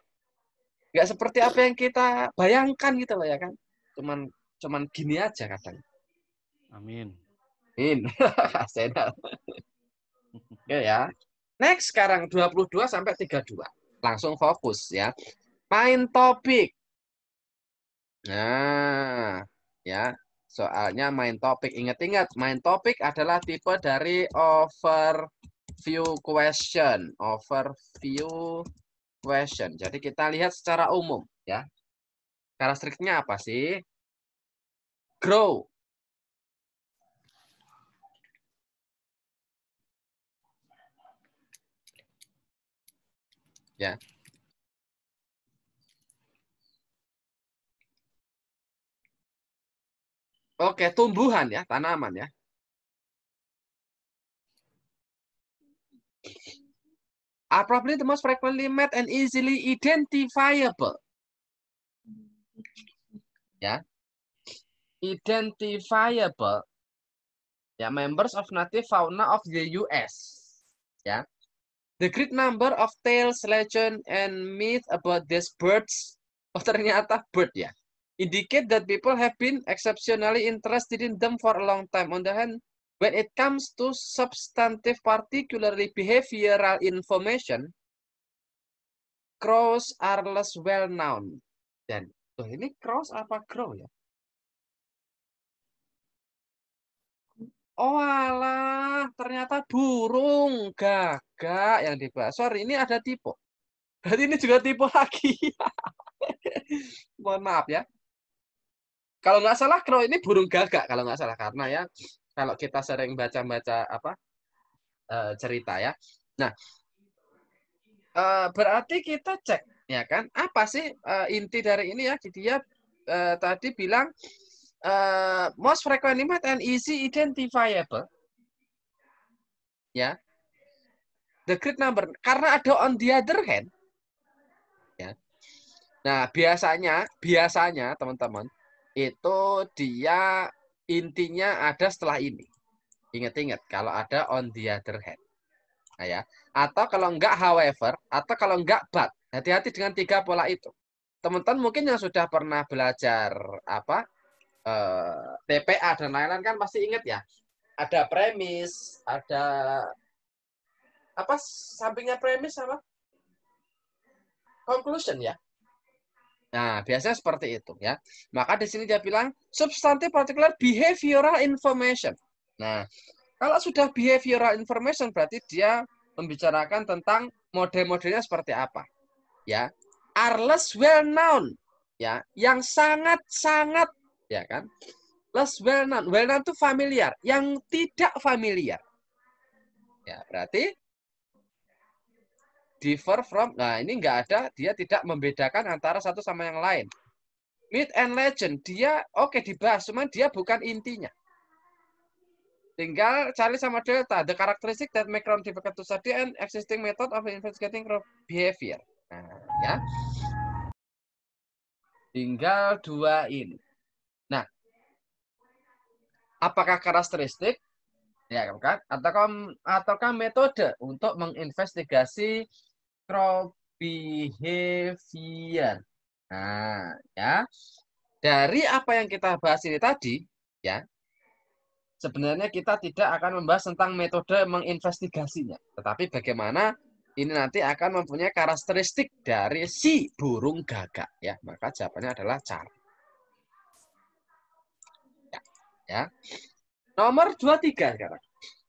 Nggak seperti apa yang kita bayangkan gitu loh ya kan. Cuman gini aja kadang. Amin. Oke ya. Next sekarang 22 sampai 32. Langsung fokus ya. Main topik. Nah, ya. Soalnya main topik. Ingat-ingat, main topik adalah tipe dari overview question. Overview question. Jadi kita lihat secara umum ya. Karakteristiknya apa sih? Grow. Ya. Oke, tumbuhan ya, tanaman ya. Are probably the most frequently met and easily identifiable. Ya. Identifiable. Ya, members of native fauna of the US. Ya. The great number of tales, legend, and myth about these birds. Oh, ternyata bird ya. Indicate that people have been exceptionally interested in them for a long time. On the hand, when it comes to substantive, particularly behavioral information, crows are less well known. Dan ini crows apa crow ya? Oh alah, ternyata burung gagak yang dibahas. Sorry, ini ada tipe. Berarti ini juga tipe lagi. Mohon maaf ya. Kalau nggak salah crow ini burung gagak kalau nggak salah, karena ya kalau kita sering baca-baca apa cerita ya. Nah, berarti kita cek ya kan apa sih inti dari ini ya. Dia tadi bilang most frequently met and easy identifiable. Ya. The great number karena ada on the other hand. Ya. Nah, biasanya teman-teman itu dia intinya ada setelah ini. Ingat-ingat kalau ada on the other hand. Nah, ya. Atau kalau enggak however, atau kalau enggak but. Hati-hati dengan 3 pola itu. Teman-teman mungkin yang sudah pernah belajar apa TPA dan lain-lain kan pasti ingat ya. Ada premis, ada apa sampingnya premis apa? Conclusion ya. Nah, biasanya seperti itu ya. Maka di sini dia bilang substantive particular behavioral information. Nah, kalau sudah behavioral information berarti dia membicarakan tentang model-modelnya seperti apa. Ya. Are less well known. Ya, yang sangat-sangat ya kan? Less well known. Well known itu familiar, yang tidak familiar. Ya, berarti differ from, nah ini enggak ada, dia tidak membedakan antara satu sama yang lain. Myth and legend, dia oke dibahas, cuman dia bukan intinya. Tinggal cari sama delta, the characteristic that make crowd difficult to study and existing method of investigating crowd behavior. Nah, ya. Tinggal 2 ini. Nah, apakah karakteristik? Ya kan? Ataukah metode untuk menginvestigasi crowd behavior? Nah, ya. Dari apa yang kita bahas ini tadi, ya. sebenarnya kita tidak akan membahas tentang metode menginvestigasinya. Tetapi bagaimana ini nanti akan mempunyai karakteristik dari si burung gagak. Ya, maka jawabannya adalah cara. Ya. Nomor 23 sekarang.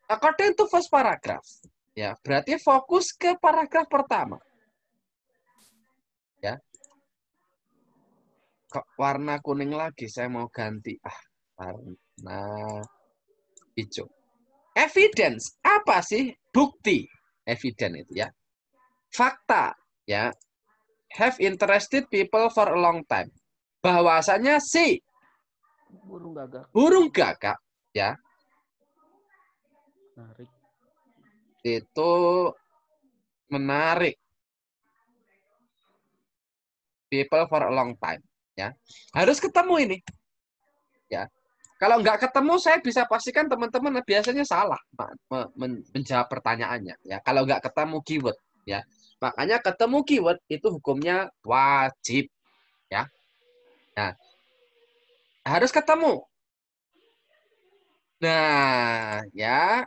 According to first paragraph. Ya, berarti fokus ke paragraf pertama. Ya. Kok warna kuning lagi? Saya mau ganti. Warna hijau. Evidence. Apa sih? Bukti. Evidence itu ya. Fakta. Ya. Have interested people for a long time. Bahwasanya si burung gagak ya itu menarik people for a long time ya. Harus ketemu ini ya. Kalau nggak ketemu saya bisa pastikan teman-teman biasanya salah menjawab pertanyaannya ya. Kalau nggak ketemu keyword ya. Makanya ketemu keyword itu hukumnya wajib ya. Nah, harus ketemu. Nah, ya,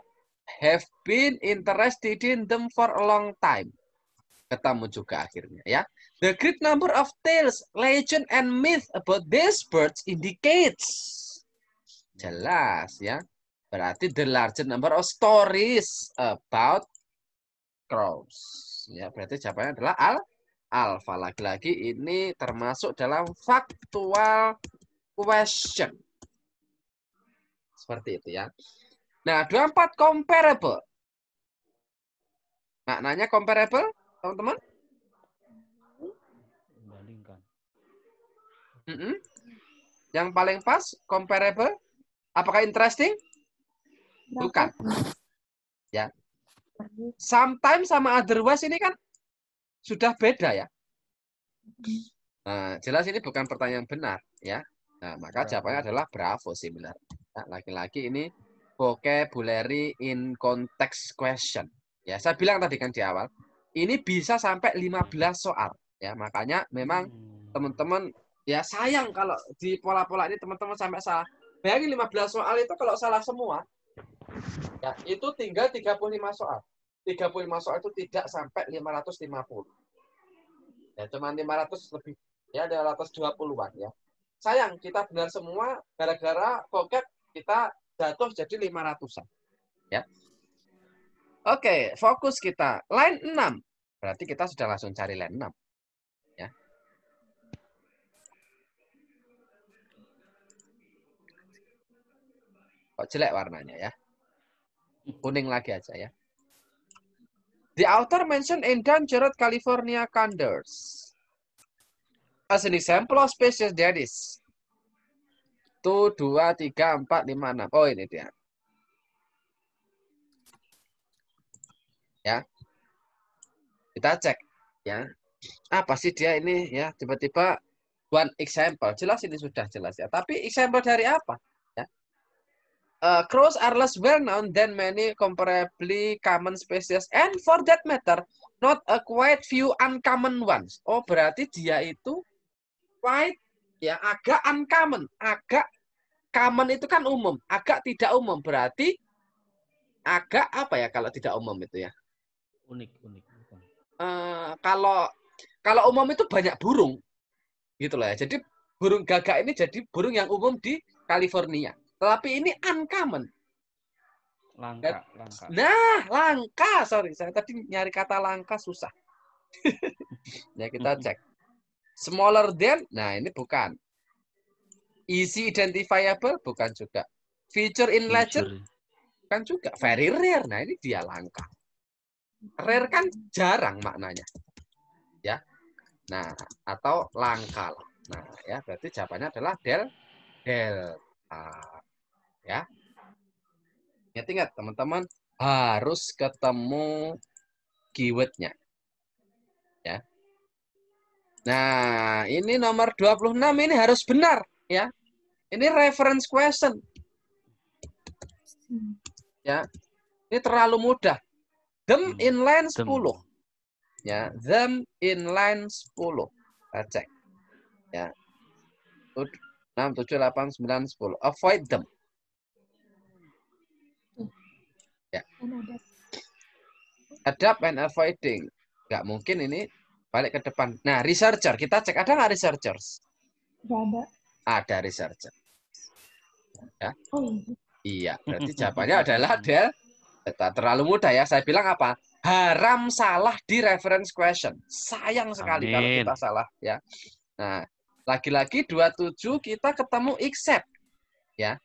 have been interested in them for a long time. Ketemu juga akhirnya, ya. The great number of tales, legend, and myth about these birds indicates. Jelas, ya. Berarti the larger number of stories about crows. Ya, berarti jawabannya adalah alpha. Lagi-lagi ini termasuk dalam factual question. Seperti itu ya. Nah, 24 comparable. Maknanya comparable, teman-teman? Membandingkan. Yang paling pas, comparable. Apakah interesting? Bukan. Ya. Sometimes sama otherwise ini kan sudah beda ya. Nah, jelas ini bukan pertanyaan benar ya. Nah, maka jawabannya adalah bravo similar. Nah, lagi-lagi ini vocabulary in context question. Ya, saya bilang tadi kan di awal, ini bisa sampai 15 soal. Ya, makanya memang teman-teman ya sayang kalau di pola-pola ini teman-teman sampai salah. Bayangin 15 soal itu kalau salah semua, ya itu tinggal 35 soal. 35 soal itu tidak sampai 550. Ya, cuma 500 lebih. Ya, 220-an ya. Sayang, kita benar semua gara-gara vocab kita jatuh jadi 500-an. Ya. Oke, fokus kita. Line 6. Berarti kita sudah langsung cari line 6. Ya. Kok jelek warnanya ya? Kuning lagi aja ya. The author mentioned endangered California condors as an example of species that is 1, 2, 3, 4, 5, 6. Oh, ini dia. Ya. Kita cek ya. Apa sih dia ini ya? Tiba-tiba one example. Jelas ini sudah jelas ya. Tapi example dari apa? Ya. Crows are less well known than many comparably common species and for that matter not a quite few uncommon ones. Oh, berarti dia itu quite ya agak uncommon, agak common itu kan umum, agak tidak umum berarti agak apa ya kalau tidak umum itu ya? Unik. Kalau umum itu banyak burung, gitu lah ya. Jadi burung gagak ini jadi burung yang umum di California. Tetapi ini uncommon. Langka. Nah, langka. Sorry, saya tadi nyari kata langka susah. Ya kita cek. Smaller than, nah ini bukan. Easy identifiable, bukan juga. Feature in legend, kan juga. Very rare, nah ini dia langka. Rare kan jarang maknanya. Ya. Nah, atau langka. Nah, ya berarti jawabannya adalah delta. Ya. Ingat teman-teman harus ketemu keywordnya. Ya. Nah, ini nomor 26 ini harus benar, ya. Ini reference question. Ya. Ini terlalu mudah. Them inline 10. Ya, them inline 10. Kita cek. Ya. 6, 7, 8, 9, 10. Avoid them. And ada. Adapt and avoiding. Nggak mungkin ini balik ke depan. Nah, researcher. Kita cek ada nggak researchers? Nggak ada. Ada researcher. Oh iya. Iya, berarti jawabannya adalah Delta. Terlalu mudah ya. Saya bilang apa? Haram salah di reference question. Sayang sekali kalau Amin. kita salah ya. Nah, lagi-lagi 27 kita ketemu except ya.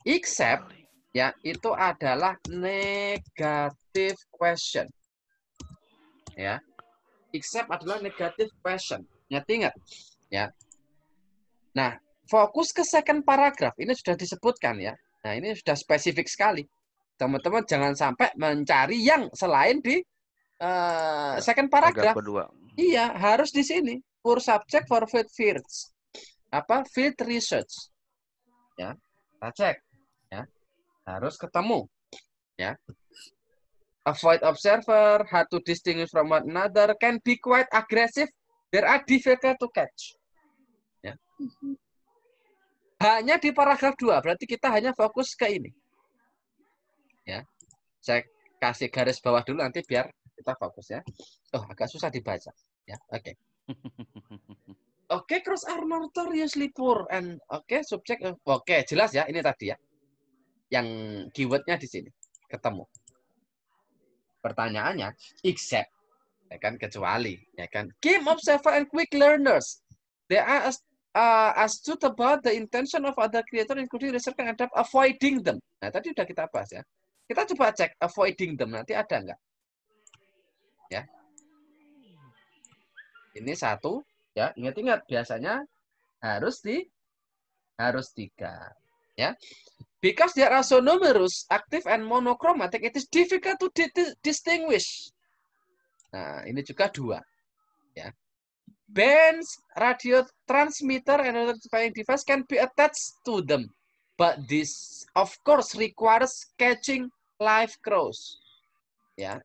Except ya itu adalah negative question. Ya. Except adalah negative question. Ingat ya. Nah, fokus ke second paragraph ini sudah disebutkan ya. Nah, ini sudah spesifik sekali. Teman-teman jangan sampai mencari yang selain di second paragraph. Kedua. Iya, harus di sini. For subject for field fields. Apa? Field research. Ya, kita cek. Ya, harus ketemu. Ya. Avoid observer, hard to distinguish from one another, can be quite aggressive, there are difficult to catch. Ya. Hanya di paragraf 2, berarti kita hanya fokus ke ini. Ya. Saya kasih garis bawah dulu nanti biar kita fokus ya. Oh, agak susah dibaca. Ya, oke. Oke, cross are notoriously poor and subject. Oke, jelas ya ini tadi ya. Yang keywordnya di sini ketemu. Pertanyaannya, except ya kan kecuali ya kan. Keen observer and quick learners. They are astute about the intention of other creator including research and adapt avoiding them. Nah, tadi udah kita bahas ya. Kita coba cek avoiding them nanti ada nggak? Ya. Ini satu ya, ingat-ingat biasanya harus 3 ya. Because there are so numerous active and monochromatic, it is difficult to distinguish. Nah, ini juga 2 ya. Bands, radio transmitter, and identifying device can be attached to them. But this, of course, requires catching live crows. Ya.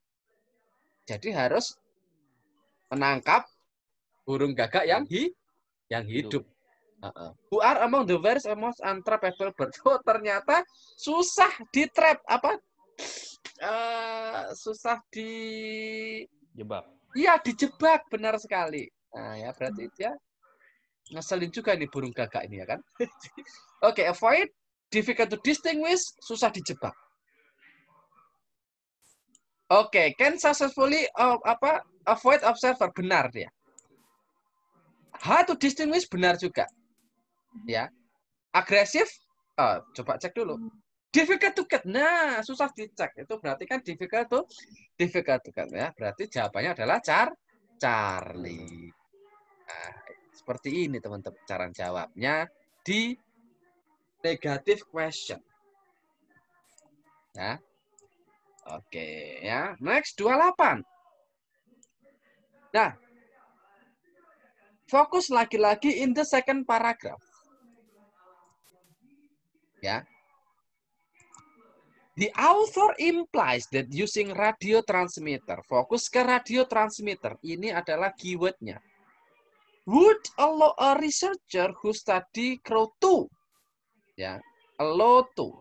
Jadi harus menangkap burung gagak yang hidup. Who are among the various most untrappable birds? Oh, ternyata susah di trap susah di Jebak. Iya, dijebak, benar sekali. Nah, ya berarti dia ngeselin juga ini burung gagak ini ya kan. Oke, avoid, difficult to distinguish, susah dijebak. Oke, can successfully avoid observer, benar dia. Hard to distinguish, benar juga. Ya. Agresif, coba cek dulu. Difficult to get. Nah, susah dicek. Itu berarti kan difficult to get ya. Berarti jawabannya adalah Charlie. Nah, seperti ini teman-teman cara jawabnya di negative question. Ya. Oke, ya. Next 28. Nah, fokus lagi-lagi in the second paragraph. Ya. The author implies that using radio transmitter. Fokus ke radio transmitter. Ini adalah keywordnya. Would allow a researcher who study crow to. Ya, allow to.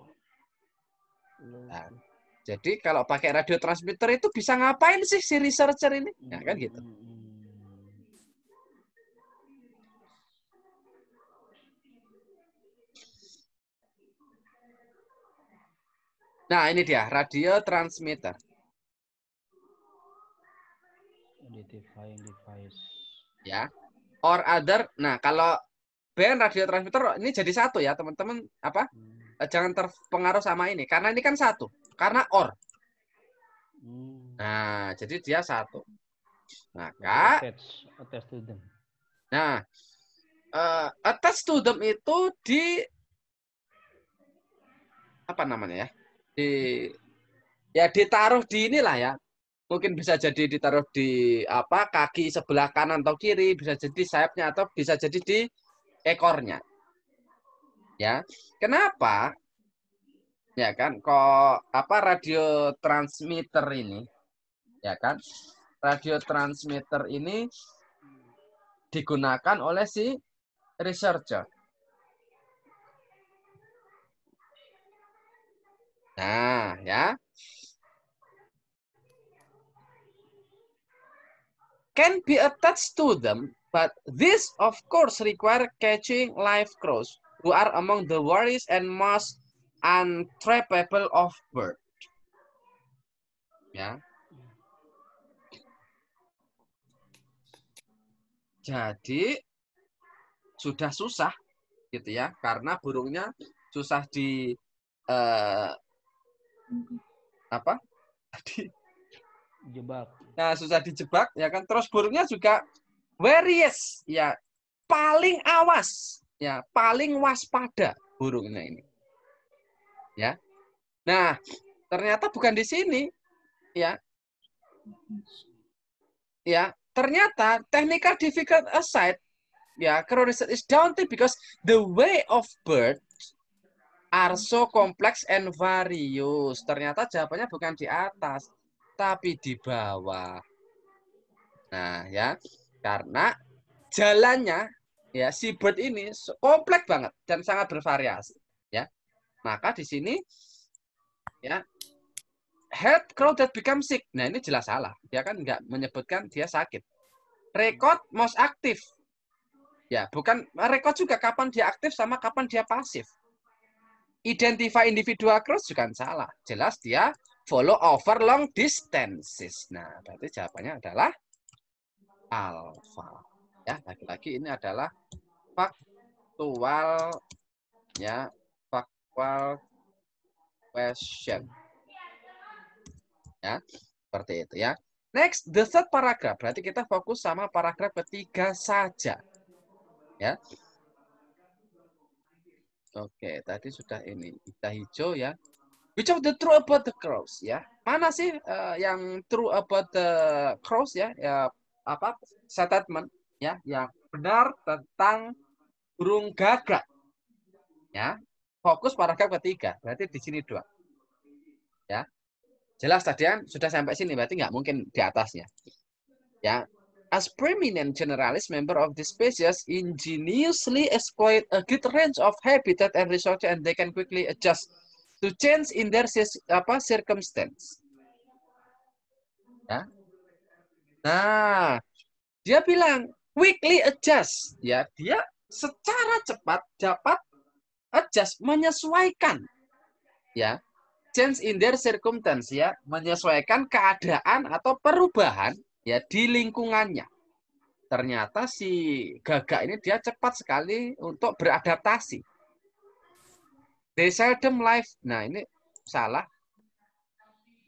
Nah, jadi kalau pakai radio transmitter itu bisa ngapain sih si researcher ini? Ya, kan gitu. Nah, ini dia, radio transmitter. Identifying device. Ya. Or other. Nah, kalau band radio transmitter ini jadi satu ya, teman-teman. Apa? Jangan terpengaruh sama ini. Karena ini kan satu. Karena or. Nah, jadi dia satu. Maka. Attach to them. Nah, attach to them itu di apa namanya ya? Ditaruh di inilah ya. Mungkin bisa jadi ditaruh di kaki sebelah kanan atau kiri, bisa jadi sayapnya atau bisa jadi di ekornya. Ya. Kenapa? Ya kan, kok radio transmitter ini ya kan? Radio transmitter ini digunakan oleh si researcher. Nah, ya. can be attached to them, but this of course require catching live crows who are among the rarest and most untrappable of bird. Ya. Jadi sudah susah gitu ya, karena burungnya susah di apa? Jebak. Nah, susah dijebak ya kan. Terus burungnya juga wariest ya, paling awas ya, paling waspada burungnya ini. Ya. Nah, ternyata bukan di sini ya. Ya, ternyata technical difficult aside ya, crow research is daunting because the way of birds are so complex and various. Ternyata jawabannya bukan di atas, tapi di bawah. Nah, ya, karena jalannya ya si bird ini kompleks banget dan sangat bervariasi, ya. Maka di sini ya, head crow that become sick. Nah, ini jelas salah. Dia kan nggak menyebutkan dia sakit. Record most active. Ya, bukan record juga kapan dia aktif sama kapan dia pasif. Identify individual crows juga salah. Jelas dia follow over long distances. Nah, berarti jawabannya adalah alpha. Ya, lagi-lagi ini adalah faktual ya, faktual question. Ya, seperti itu ya. Next, the third paragraph. Berarti kita fokus sama paragraf ketiga saja. Ya. Oke, tadi sudah ini kita hijau ya. Which of the true about the crows ya? Mana sih yang true about the crows ya? Ya apa statement ya yang benar tentang burung gagak ya. Fokus paragraf ketiga. Berarti di sini dua. Ya. Jelas tadi kan sudah sampai sini, berarti nggak mungkin di atasnya. Ya. As preeminent generalist member of the species ingeniously exploit a good range of habitat and resources, and they can quickly adjust to change in their circumstance. Ya. Nah, dia bilang quickly adjust. Ya, dia secara cepat dapat adjust, menyesuaikan. Ya. Change in their circumstance ya, menyesuaikan keadaan atau perubahan ya di lingkungannya. Ternyata si gagak ini dia cepat sekali untuk beradaptasi. They seldom live. Nah, ini salah.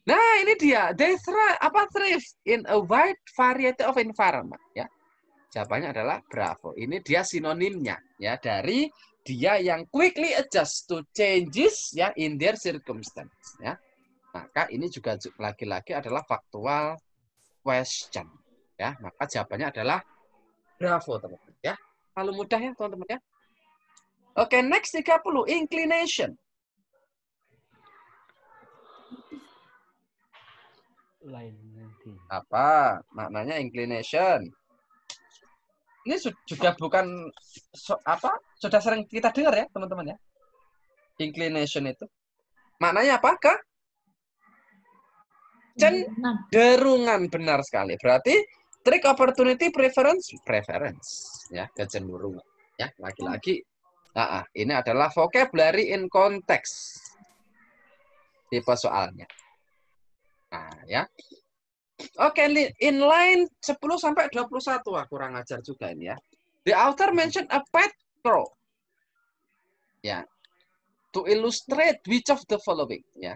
Nah, ini dia. They thrive in a wide variety of environment ya. Jawabannya adalah bravo. Ini dia sinonimnya ya dari dia yang quickly adjust to changes ya in their circumstance ya. Maka ini juga lagi-lagi adalah faktual question ya. Maka jawabannya adalah bravo teman-teman ya. Terlalu mudah ya teman-teman ya. Oke, next 30 inclination. Lain nanti. Apa maknanya inclination? Ini juga bukan sudah sering kita dengar ya teman-teman ya. Inclination itu maknanya apakah? Cenderungan, benar sekali. Berarti trick opportunity preference ya, kecenderungan ya. Lagi-lagi ini adalah vocabulary in context tipe soalnya. Nah, ya. Oke, in line 10 sampai 21 kurang ajar juga ini ya. The author mentioned a pet crow. Ya. To illustrate which of the following ya.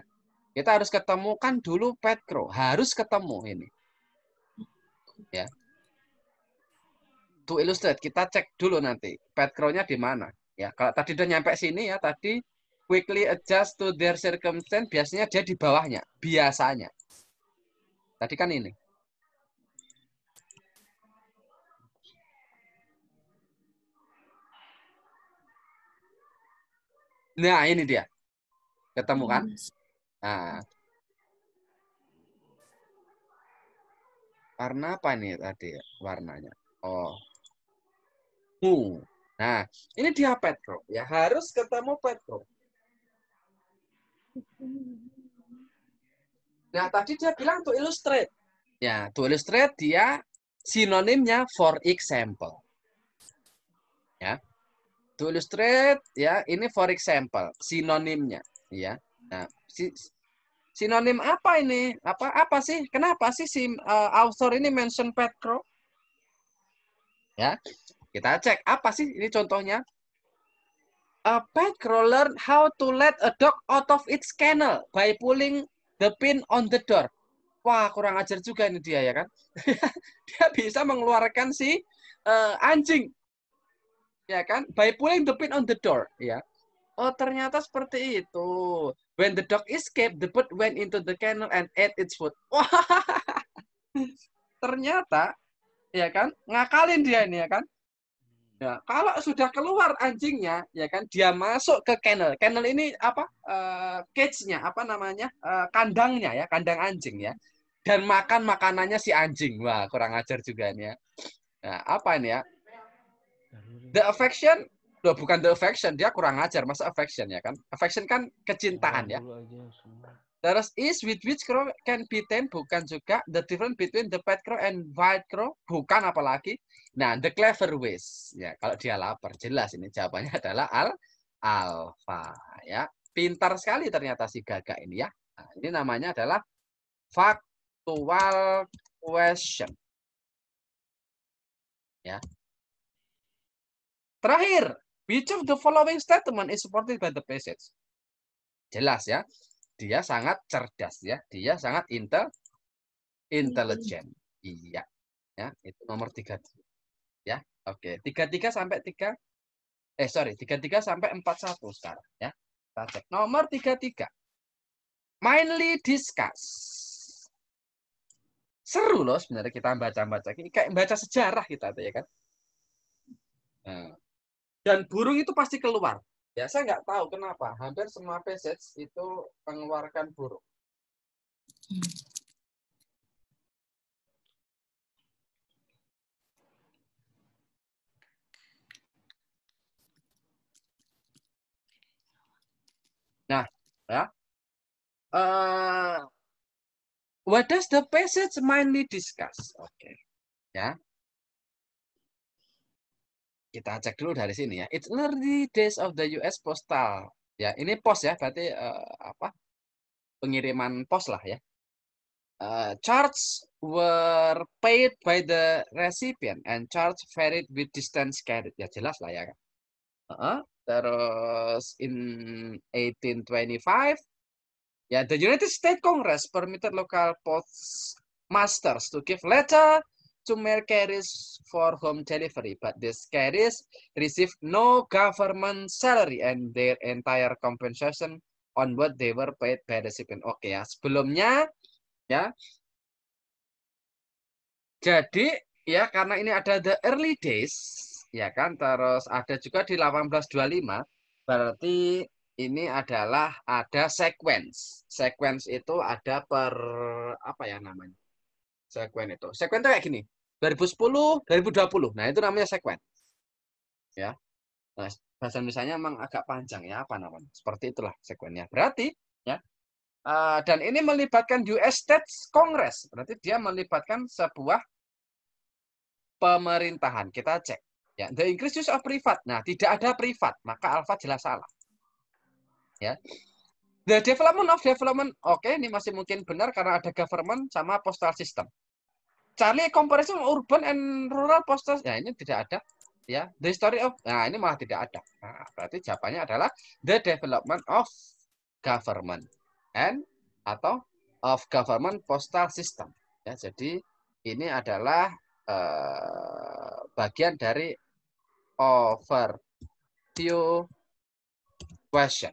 Kita harus ketemukan dulu pet crow, harus ketemu ini. Ya. To illustrate, kita cek dulu nanti pet crow-nya di mana. Ya, kalau tadi udah nyampe sini ya, tadi quickly adjust to their circumstance, biasanya dia di bawahnya, biasanya. Tadi kan ini. Nah, ini dia. Ketemu kan? Nah. Warna apa nih tadi warnanya? Oh. Nah, ini dia pet crow. Ya, harus ketemu pet crow. Nah, tadi dia bilang to illustrate. Ya, to illustrate dia sinonimnya for example. Ya. To illustrate, ya, ini for example, sinonimnya, ya. Nah, sinonim apa ini? Apa sih? Kenapa sih si author ini mention pet crow? Ya, kita cek apa sih ini contohnya. A pet crow learn how to let a dog out of its kennel by pulling the pin on the door. Wah, kurang ajar juga ini dia, ya kan? Dia bisa mengeluarkan si anjing, ya kan? By pulling the pin on the door, ya. Oh, ternyata seperti itu. When the dog escaped, the bird went into the kennel and ate its food. Wah, ternyata, ya kan? Ngakalin dia ini, ya kan? Ya, kalau sudah keluar anjingnya, ya kan, dia masuk ke kennel. Kennel ini apa? Cage-nya, apa namanya? Kandangnya, ya, kandang anjing, ya. Dan makan makanannya si anjing. Wah, kurang ajar juga ini, ya. Nah, apa ini, ya? The affection, loh, bukan the affection, dia kurang ajar. Masa affection, ya kan? Affection kan kecintaan, ya. Terus is with which crow can be tamed, bukan juga. The difference between the pet crow and white crow, bukan, apalagi. Nah, the clever ways, ya, kalau dia lapar, jelas ini jawabannya adalah alpha, ya. Pintar sekali ternyata si Gagak ini, ya. Nah, ini namanya adalah factual question. Ya. Terakhir, which of the following statement is supported by the passage? Jelas, ya. Dia sangat cerdas, ya. Dia sangat intelligent. Iya. Ya, itu nomor 3. Ya. Oke, 33 sampai 33 sampai 41 sekarang, ya. Kita cek nomor 33. Mainly discuss. Seru loh sebenarnya kita baca-baca. Kayak baca sejarah kita, ya kan? Nah. Dan burung itu pasti keluar. Ya, saya nggak tahu kenapa. Hampir semua passage itu mengeluarkan burung. Nah, ya. What does the passage mainly discuss? Oke. Ya. Kita cek dulu dari sini, ya. It's early days of the US Postal. Ya, ini pos, ya, berarti apa? Pengiriman pos lah, ya. Charges were paid by the recipient and charge varied with distance carried. Ya, jelas lah, ya. Terus in 1825, ya, the United States Congress permitted local postmasters to give letter to mail carriers for home delivery, but these carriers received no government salary and their entire compensation on what they were paid by recipient. Oke, ya, sebelumnya, ya. Jadi, ya, karena ini ada the early days, ya kan, terus ada juga di 1825, berarti ini adalah ada sequence. Sequence itu ada per apa ya namanya? Sequence itu. Sequence itu kayak gini. 2010, 2020. Nah, itu namanya sequence. Ya. Nah, bahasa Indonesianya memang agak panjang, ya, apa namanya? Seperti itulah sequence-nya. Berarti, ya. Dan ini melibatkan US States Congress. Berarti dia melibatkan sebuah pemerintahan. Kita cek. Ya, the increased use of privat. Nah, tidak ada privat, maka alpha jelas salah. Ya. The development of development, oke, ini masih mungkin benar karena ada government sama postal system. Charlie comparison urban and rural postal, ya, ini tidak ada. Ya, the story of, nah, ini malah tidak ada. Nah, berarti jawabannya adalah the development of government and atau of government postal system. Ya, jadi ini adalah bagian dari overview question.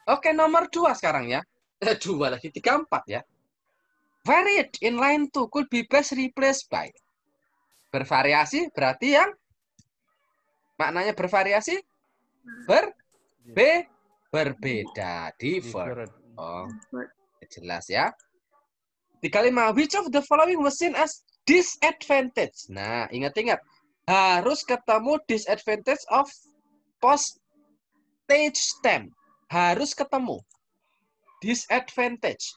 Oke, nomor 2 sekarang, ya. 2 lagi, 3, 4, ya. Varied in line 2 could be best replaced by. Bervariasi berarti yang maknanya bervariasi berbeda. Different. Oh, jelas, ya. 35. Which of the following was seen as disadvantage. Nah, ingat-ingat. Harus ketemu disadvantage of postage stamp. Harus ketemu. Disadvantage.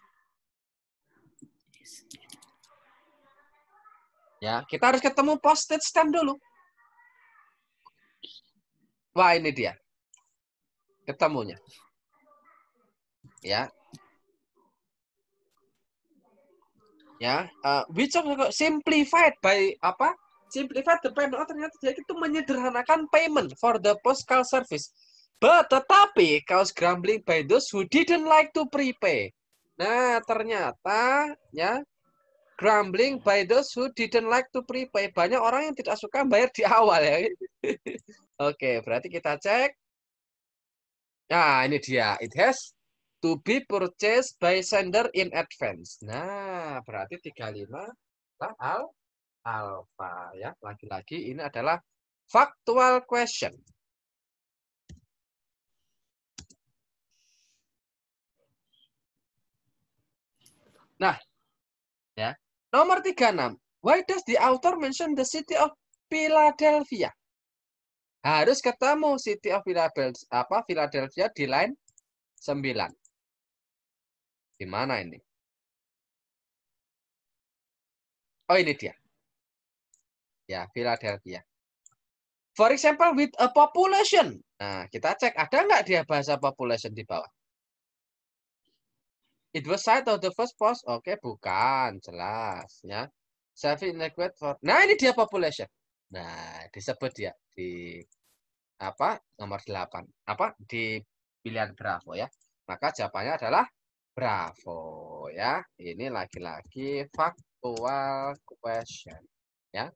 Ya, kita harus ketemu postage stamp dulu. Wah, ini dia. Ketemunya. Ya. Ya, which of simplified by apa? Simplified the payment. Oh, ternyata dia itu menyederhanakan payment for the postal service. But tetapi cause grumbling by those who didn't like to prepay. Nah, ternyata ya grumbling by those who didn't like to prepay. Banyak orang yang tidak suka bayar di awal ya. Oke, berarti kita cek. Nah, ini dia. It has to be purchased by sender in advance. Nah, berarti 35 alpha ya. Lagi-lagi ini adalah factual question. Nah, ya. Nomor 36. Why does the author mention the city of Philadelphia? Harus ketemu city of Philadelphia di line 9. Di mana ini? Oh, ini dia. Ya, Philadelphia. For example, with a population. Nah, kita cek ada nggak dia bahasa population di bawah? It was site of the first post. Oke, bukan. Jelas. Ya. Inadequate for... Nah, ini dia population. Nah, disebut dia di apa? Nomor 8. Apa? Di pilihan Bravo ya. Maka jawabannya adalah Bravo ya. Ini lagi-lagi factual question ya.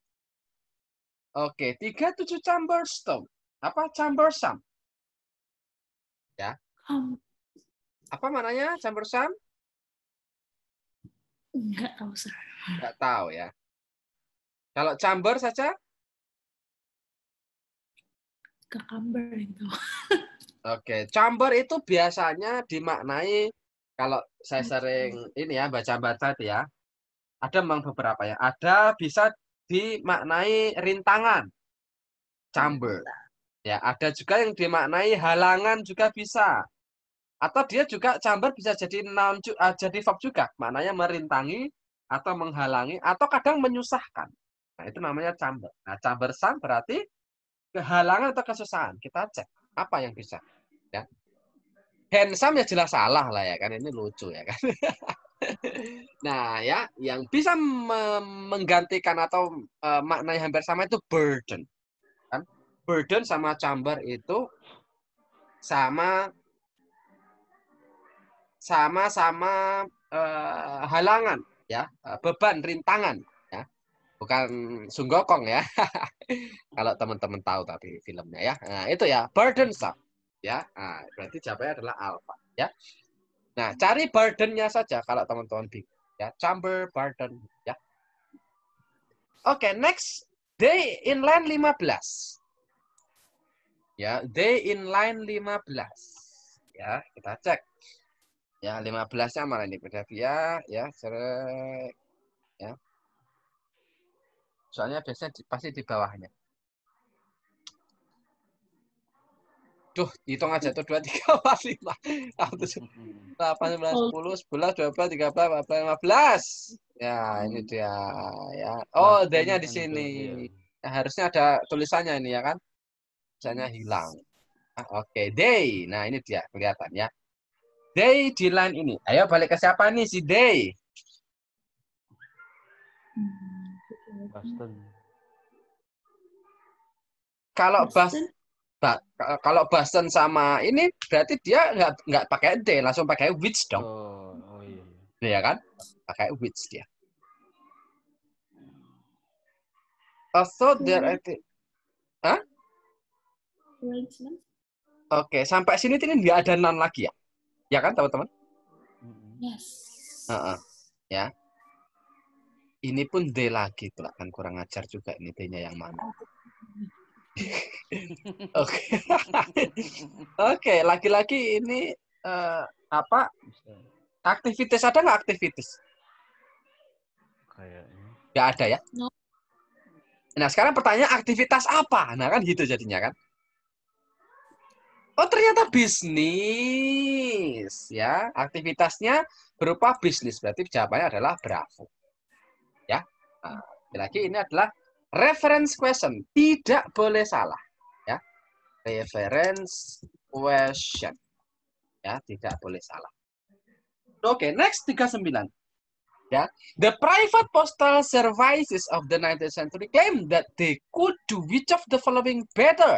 Oke, 37 Chambersome. Apa Chambersome? Ya. Apa mananya Chambersome? Enggak tahu, Sir. Enggak tahu ya. Kalau chamber saja? Cucumber itu. Oke, chamber itu biasanya dimaknai kalau saya sering ini ya baca-baca itu ya. Ada memang beberapa ya. Ada bisa dimaknai rintangan. Chamber. Ya, ada juga yang dimaknai halangan juga bisa. Atau dia juga chamber bisa jadi noun jadi verb juga. Maknanya merintangi atau menghalangi atau kadang menyusahkan. Nah, itu namanya chamber. Nah, chambersome berarti kehalangan atau kesusahan. Kita cek apa yang bisa. Ya. Handsome ya jelas salah lah ya kan. Ini lucu ya kan. Nah, ya, yang bisa menggantikan atau maknanya hampir sama itu burden. Kan? Burden sama chamber itu sama-sama halangan ya, beban, rintangan ya. Bukan sunggokong ya. Kalau teman-teman tahu tapi filmnya ya. Nah, itu ya, burdensome ya. Nah, berarti jawabannya adalah alpha ya. Nah, cari burden-nya saja kalau teman-teman bingung ya. Chamber burden ya. Oke, next. Day in line 15. Ya, day in line 15. Ya, kita cek. Ya, 15-nya mana ini? Philadelphia ya, ya. Soalnya biasanya pasti di bawahnya. Duh, hitung aja tuh 2 3 4 5 6 7 8 9 10 11 12 13 14 15. Ya, ini dia ya. Oh, D-nya di sini. Nah, harusnya ada tulisannya ini ya kan? Tulisannya hilang. Oke, day. Nah, ini dia kelihatan ya. Day di line ini. Ayo balik ke siapa nih si Day? Boston. Kalau Boston sama ini berarti dia nggak pakai D, langsung pakai which dong. Oh iya. Iya kan? Pakai which dia. Also there Hah? Oke, sampai sini ini nggak ada non lagi ya? Ya kan teman-teman? Yes. Ya. Ini pun D lagi tuh kan kurang ajar juga ini D-nya yang mana. Oke. Oke, lagi-lagi ini apa? Aktivitas ada nggak aktivitas? Kayaknya. Nggak ada ya. No. Nah, sekarang pertanyaan aktivitas apa? Nah, kan gitu jadinya kan. Oh, ternyata bisnis. Ya, aktivitasnya berupa bisnis. Berarti jawabannya adalah Bravo. Ya. Nah, lagi ini adalah reference question. Tidak boleh salah. Ya. Reference question. Ya, tidak boleh salah. Oke, next 39. Ya, the private postal services of the 19th century claim that they could do which of the following better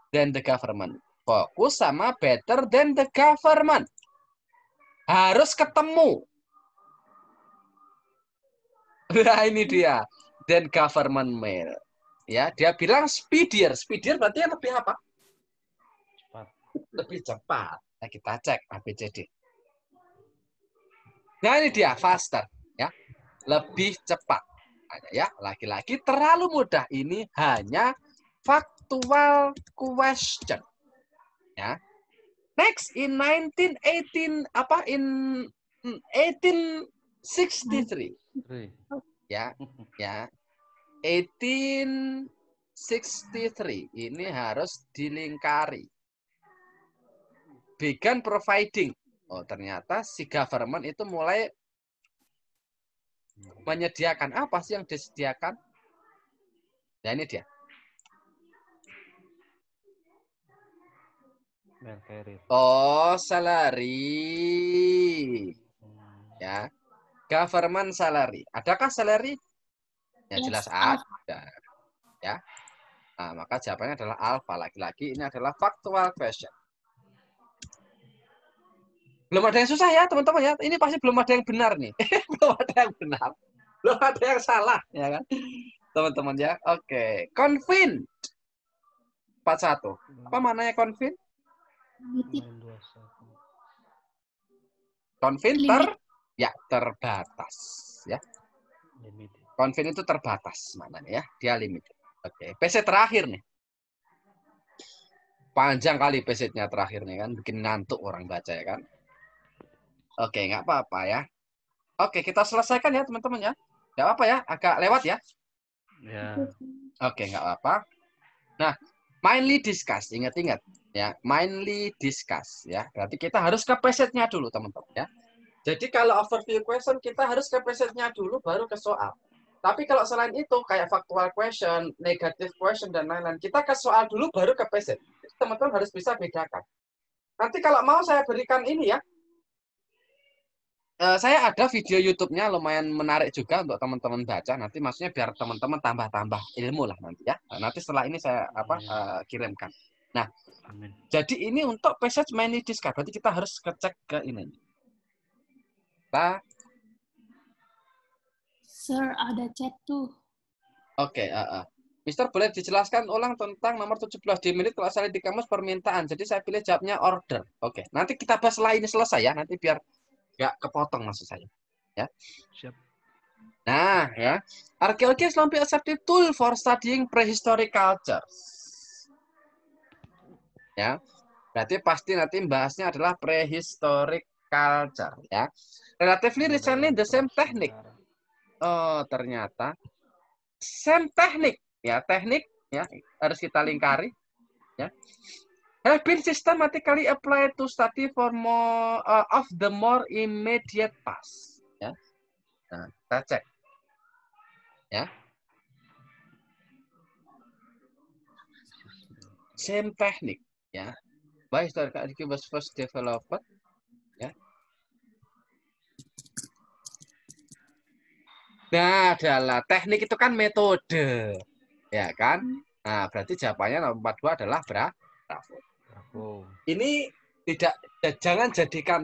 than the government. Fokus sama better than the government. Harus ketemu. Nah, ini dia. Than government mail. Ya, dia bilang speedier. Speedier berarti yang lebih apa? Cepat. Lebih cepat. Nah, kita cek ABCD. Nah, ini dia faster. Ya, lebih cepat. Ya, laki-laki terlalu mudah. Ini hanya factual question. Ya. Next in 1863. Ya, ya. 1863 ini harus dilingkari. Began providing. Oh, ternyata si government itu mulai menyediakan. Apa sih yang disediakan? Nah, ini dia. Oh, salary. Ya. Government salary. Adakah salary? Ya, jelas ada. Ya. Nah, maka jawabannya adalah alpha. Lagi-lagi ini adalah factual question. Belum ada yang susah ya, teman-teman ya. Ini pasti belum ada yang benar nih. Belum ada yang benar. Belum ada yang salah, ya kan? Teman-teman ya. Oke. Convinced. 41. Apa maknanya convinced? Convinced terbatas, ya. Convinced itu terbatas maknanya ya. Dia limited. Oke. PC terakhir nih. Panjang kali PC-nya terakhir nih kan, bikin ngantuk orang baca ya kan. Oke, nggak apa-apa ya. Oke, kita selesaikan ya teman-teman ya. Nggak apa-apa ya, agak lewat ya. Ya. Oke, nggak apa-apa. Nah, mainly discuss, ingat-ingat ya, mainly discuss ya. Berarti kita harus ke passage-nya dulu teman-teman ya. Jadi kalau overview question kita harus ke passage-nya dulu baru ke soal. Tapi kalau selain itu kayak factual question, negative question dan lain-lain, kita ke soal dulu baru ke passage. Teman-teman harus bisa bedakan. Nanti kalau mau saya berikan ini ya. Saya ada video YouTube-nya lumayan menarik juga untuk teman-teman baca. Nanti maksudnya biar teman-teman tambah-tambah ilmu lah nanti ya. Nanti setelah ini saya kirimkan. Nah, amin. Jadi ini untuk passage mainly discuss. Berarti kita harus ngecek ke ini. Kita Sir, ada chat tuh. Oke, Mister boleh dijelaskan ulang tentang nomor 17 di menit kalau saya di kamus permintaan. Jadi saya pilih jawabnya order. Oke, nanti kita bahas setelah ini selesai ya. Nanti biar nggak kepotong maksud saya. Ya. Siap. Nah, ya. Archaeology is long accepted tool for studying prehistoric cultures. Ya. Berarti pasti nanti bahasnya adalah prehistoric culture, ya. Relatively recently the same technique. Oh, ternyata same teknik, ya. Teknik ya harus kita lingkari, ya. Have been systematically applied to study for more of the more immediate past. Ya. Nah, kita cek. Ya. Same teknik, ya. By historical archaeology was first developed, ya. Nah, adalah teknik itu kan metode, ya kan? Nah, berarti jawabannya nomor 42 adalah Bravo. Ini jangan jadikan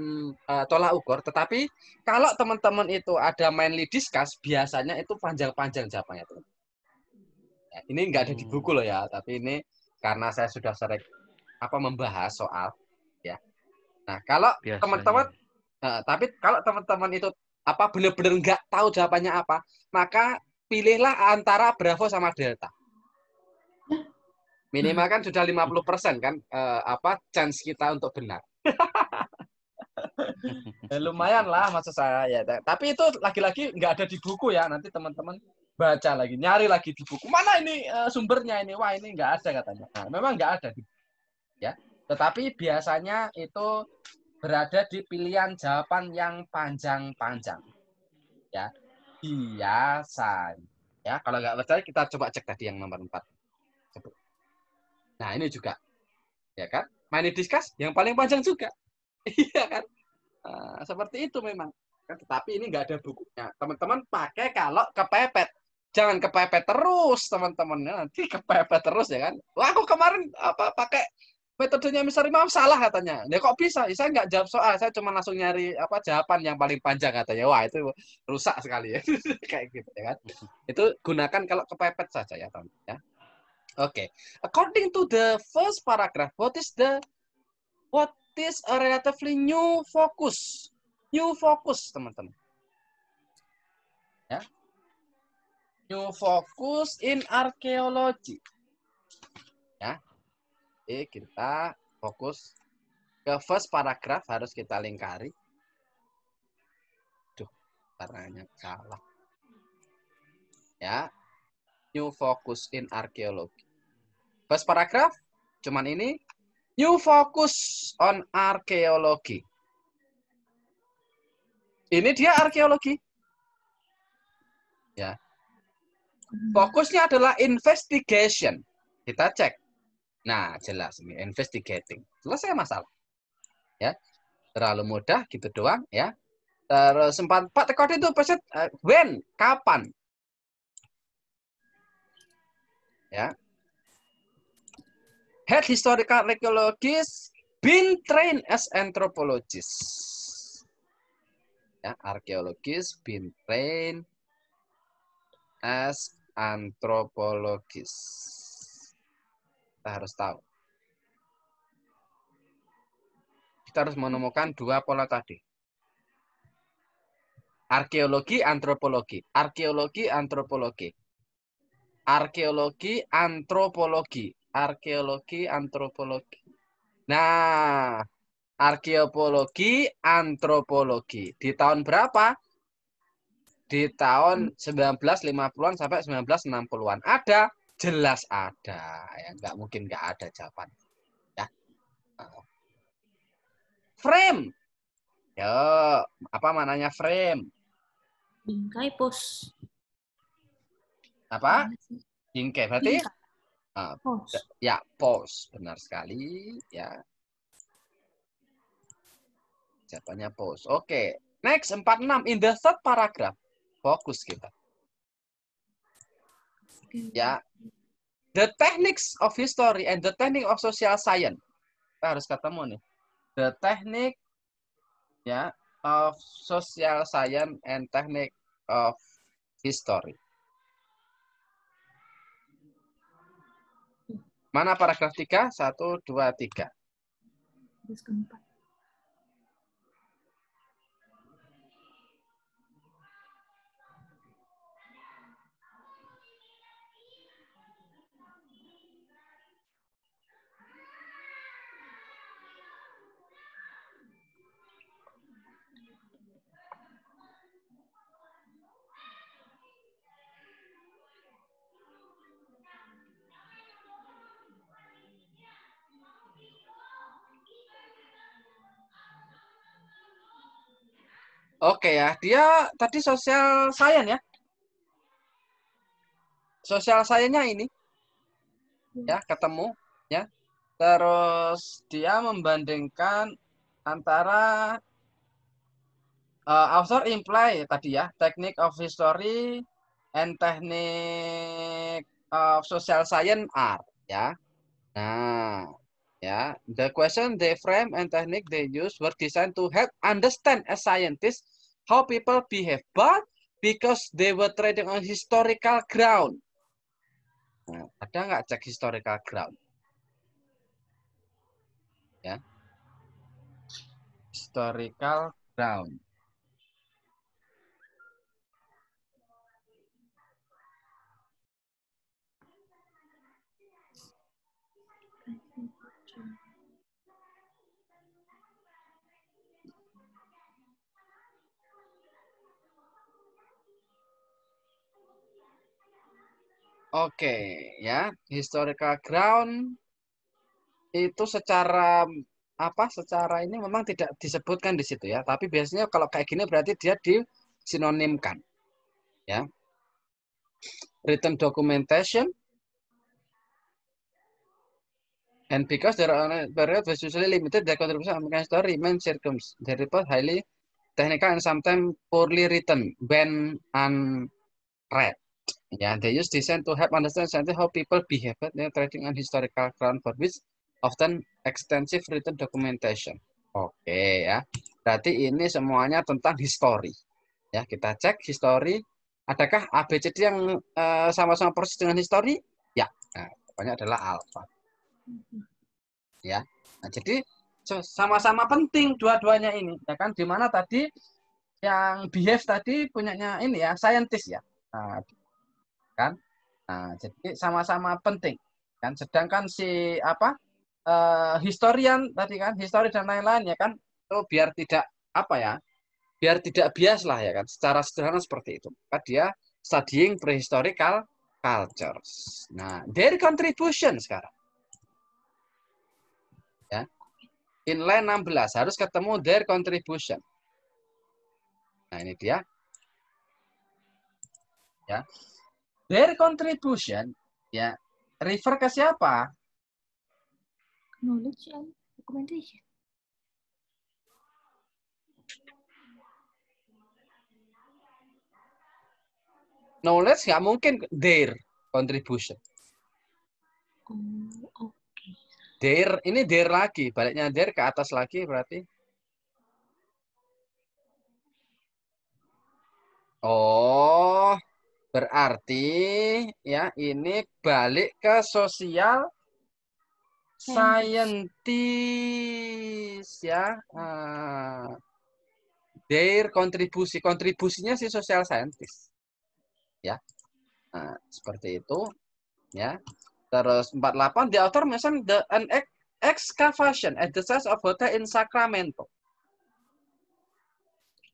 tolak ukur, tetapi kalau teman-teman itu ada mainly discuss, biasanya itu panjang-panjang jawabannya tuh. Ya, ini nggak ada di buku loh ya, tapi ini karena saya sudah sering membahas soal, ya. Nah, kalau teman-teman, tapi kalau teman-teman itu benar-benar nggak tahu jawabannya apa, maka pilihlah antara Bravo sama Delta. Minimal kan sudah 50% kan chance kita untuk benar. Ya, lumayan lah maksud saya ya. Tapi itu lagi-lagi nggak ada di buku ya. Nanti teman-teman baca lagi, nyari lagi di buku. Mana ini sumbernya ini? Wah, ini nggak ada katanya. Nah, memang nggak ada ya. Tetapi biasanya itu berada di pilihan jawaban yang panjang-panjang. Ya. Biasanya. Ya, kalau nggak percaya kita coba cek tadi yang nomor 4. Nah, ini juga. Ya kan? Money discuss yang paling panjang juga. Iya kan? Seperti itu memang. Tetapi ini nggak ada bukunya. Teman-teman pakai kalau kepepet. Jangan kepepet terus, teman-teman. Nanti kepepet terus ya kan. Wah, aku kemarin pakai metodenya Mr. Imam salah katanya. Ya kok bisa? Saya nggak jawab soal. Saya cuma langsung nyari jawaban yang paling panjang katanya. Wah, itu rusak sekali ya. Kayak gitu ya kan. Itu gunakan kalau kepepet saja ya, teman. Ya. Oke. According to the first paragraph, what is a relatively new focus? New focus, teman-teman. Ya. New focus in archaeology. Ya. Oke, kita fokus ke first paragraph, harus kita lingkari. Duh, caranya salah. Ya. New focus in archaeology. First paragraph, cuman ini. New focus on archaeology. Ini dia arkeologi. Ya. Fokusnya adalah investigation. Kita cek. Nah, jelas ini investigating. Selesai masalah. Ya. Terlalu mudah gitu doang ya. Terus 4 according to person when, kapan? Ya. Had historical archaeologists been trained as anthropologists. Ya, archaeologists been trained as anthropologists. Kita harus tahu. Kita harus menemukan 2 pola tadi. Arkeologi, antropologi. Arkeologi, antropologi. Arkeologi, antropologi. Arkeologi, antropologi. Nah, arkeologi, antropologi. Di tahun berapa? Di tahun 1950-an sampai 1960-an. Ada? Jelas ada. Ya, nggak mungkin nggak ada jawaban. Ya. Frame. Yo, apa mananya frame? Bingkai pos. Apa? Bingkai. Berarti? Pos. Ya, pos. Benar sekali. Ya. Jawabannya pos. Oke. Next, 46. In the third paragraph. Fokus kita. Ya. The techniques of history and the technique of social science. Kita harus ketemu nih. The technique ya of social science and technique of history. Mana paragraf 3? 1, 2, 3. Terus keempat. Oke ya, dia tadi sosial science ya. Sosial science-nya ini ya ketemu ya. Terus dia membandingkan antara author imply tadi ya, technique of history and technique of social science are ya. Nah, ya, the question they frame and technique they use were designed to help understand as scientists how people behave, but because they were trading on historical ground. Nah, ada nggak cek historical ground? Ya, historical ground. Oke, ya, historical ground itu secara apa? Secara ini memang tidak disebutkan di situ ya. Tapi biasanya kalau kayak gini berarti dia disinonimkan, ya. Written documentation, and because there are period was usually limited, their contribution American story remains circumscribed. They report highly technical and sometimes poorly written when unread. Yeah, they use design to help understand how people behave, trading on historical ground for which often extensive written documentation. Oke ya, berarti ini semuanya tentang history. Ya, kita cek history. Adakah ABCD yang sama-sama proses dengan history? Ya, nah, pokoknya adalah alpha. Ya, nah, jadi sama-sama penting dua-duanya ini, ya kan? Dimana tadi yang behave tadi punyanya ini ya, scientist ya. Nah, kan? Nah, jadi sama-sama penting kan. Sedangkan si apa historian tadi kan, histori dan lain-lain ya kan, itu biar tidak apa ya, biar tidak bias lah ya kan. Secara sederhana seperti itu. Kan dia studying prehistorical cultures. Nah, their contribution sekarang. Ya. Inline 16 harus ketemu their contribution. Nah, ini dia. Ya. Their contribution, ya, refer ke siapa? Knowledge and documentation. Knowledge nggak mungkin their contribution. Oh, oke. Their, ini their lagi, baliknya their ke atas lagi berarti. Oh, berarti ya ini balik ke sosial scientist ya. Their kontribusinya si social scientist. Ya. Nah, seperti itu ya. Terus 48 the author mention an excavation at the site of hotel in Sacramento.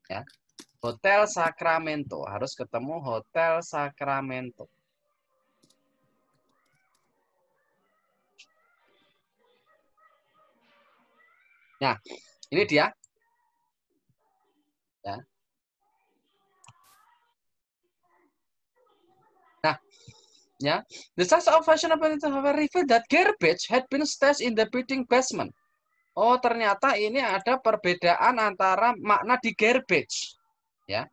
Ya. Hotel Sacramento, harus ketemu Hotel Sacramento. Nah, ini dia. Ya. Nah, ya, the site of fashionable revealed that garbage had been stashed in the building basement. Oh, ternyata ini ada perbedaan antara makna di garbage. Ya.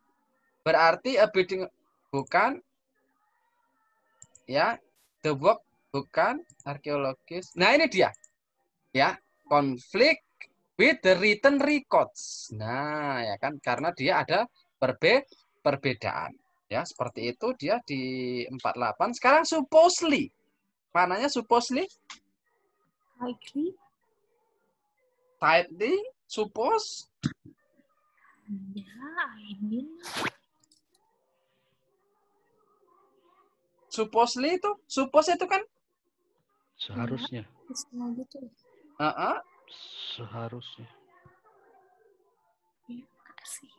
Berarti a building bukan ya, the work bukan arkeologis. Nah, ini dia. Ya, konflik with the written records. Nah, ya kan karena dia ada perbedaan. Ya, seperti itu dia di 48. Sekarang supposedly. Mananya supposedly? Likely. Tightly, suppose. Ya, I mean. Supposedly itu, suppose itu kan? Seharusnya. Istilah gitu. Seharusnya. Ya, kasih.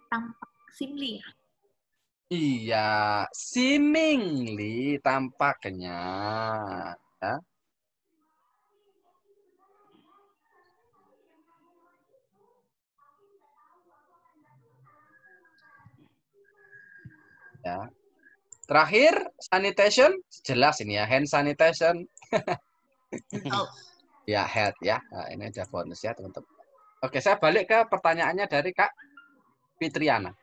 Tampak simili ya. Iya, seemingly tampaknya. Ya. Ya. Terakhir, sanitation. Jelas ini ya, hand sanitation. Oh. Ya, head ya. Nah, ini ada bonus ya, teman-teman. Oke, saya balik ke pertanyaannya dari Kak Fitriana.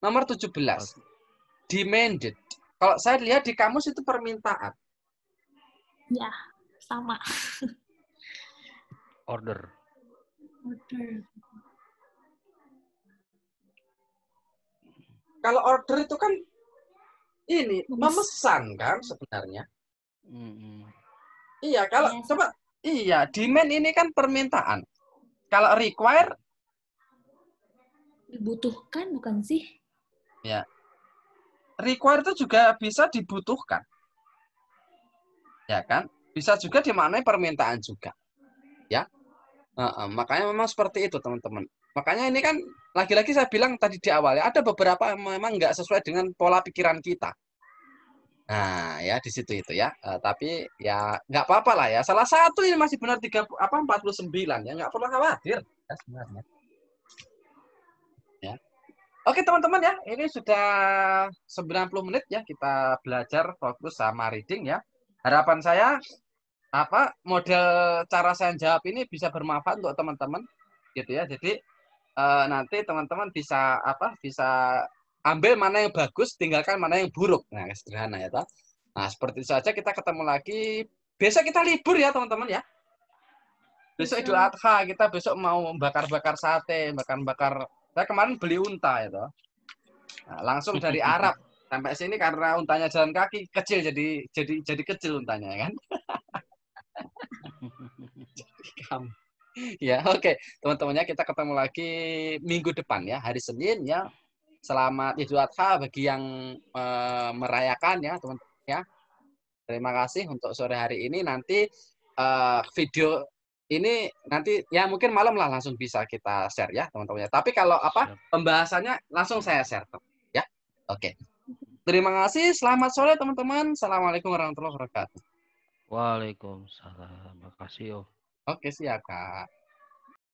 Nomor 17. Demanded. Kalau saya lihat di kamus itu permintaan. Ya, sama. Order. Kalau order itu kan ini memesan kan sebenarnya. Iya, kalau Yes. coba iya, demand ini kan permintaan. Kalau require Dibutuhkan bukan sih? ya. Require itu juga bisa dibutuhkan. Ya kan? Bisa juga dimaknai permintaan juga. Ya. Makanya memang seperti itu, teman-teman. Makanya ini kan lagi-lagi saya bilang tadi di awal ya, ada beberapa yang memang nggak sesuai dengan pola pikiran kita. Nah, ya di situ itu ya. Tapi ya nggak apa-apa lah ya. Salah satu ini masih benar 49 ya, nggak perlu khawatir ya sebenarnya. Ya. Oke teman-teman ya, ini sudah 90 menit ya kita belajar fokus sama reading ya. Harapan saya model cara saya jawab ini bisa bermanfaat untuk teman-teman gitu ya. Jadi nanti teman-teman bisa bisa ambil mana yang bagus, tinggalkan mana yang buruk. Nah, sederhana ya toh. Nah, seperti itu saja, kita ketemu lagi. Besok kita libur ya teman-teman ya. Besok Idul Adha, kita besok mau bakar-bakar sate, bakar-bakar. Saya kemarin beli unta ya toh. Nah, langsung dari Arab sampai sini karena untanya jalan kaki kecil, jadi kecil untanya ya kan. Ya, oke. Teman-temannya kita ketemu lagi minggu depan ya, hari Senin ya. Selamat Idul Adha bagi yang merayakan ya, teman-teman ya. Terima kasih untuk sore hari ini. Nanti video ini nanti ya mungkin malam lah langsung bisa kita share ya, teman-temannya. Tapi kalau pembahasannya langsung saya share ya. Oke. Terima kasih. Selamat sore teman-teman. Assalamualaikum warahmatullahi wabarakatuh. Waalaikumsalam. Makasih, Om. Oke, siap, Kak.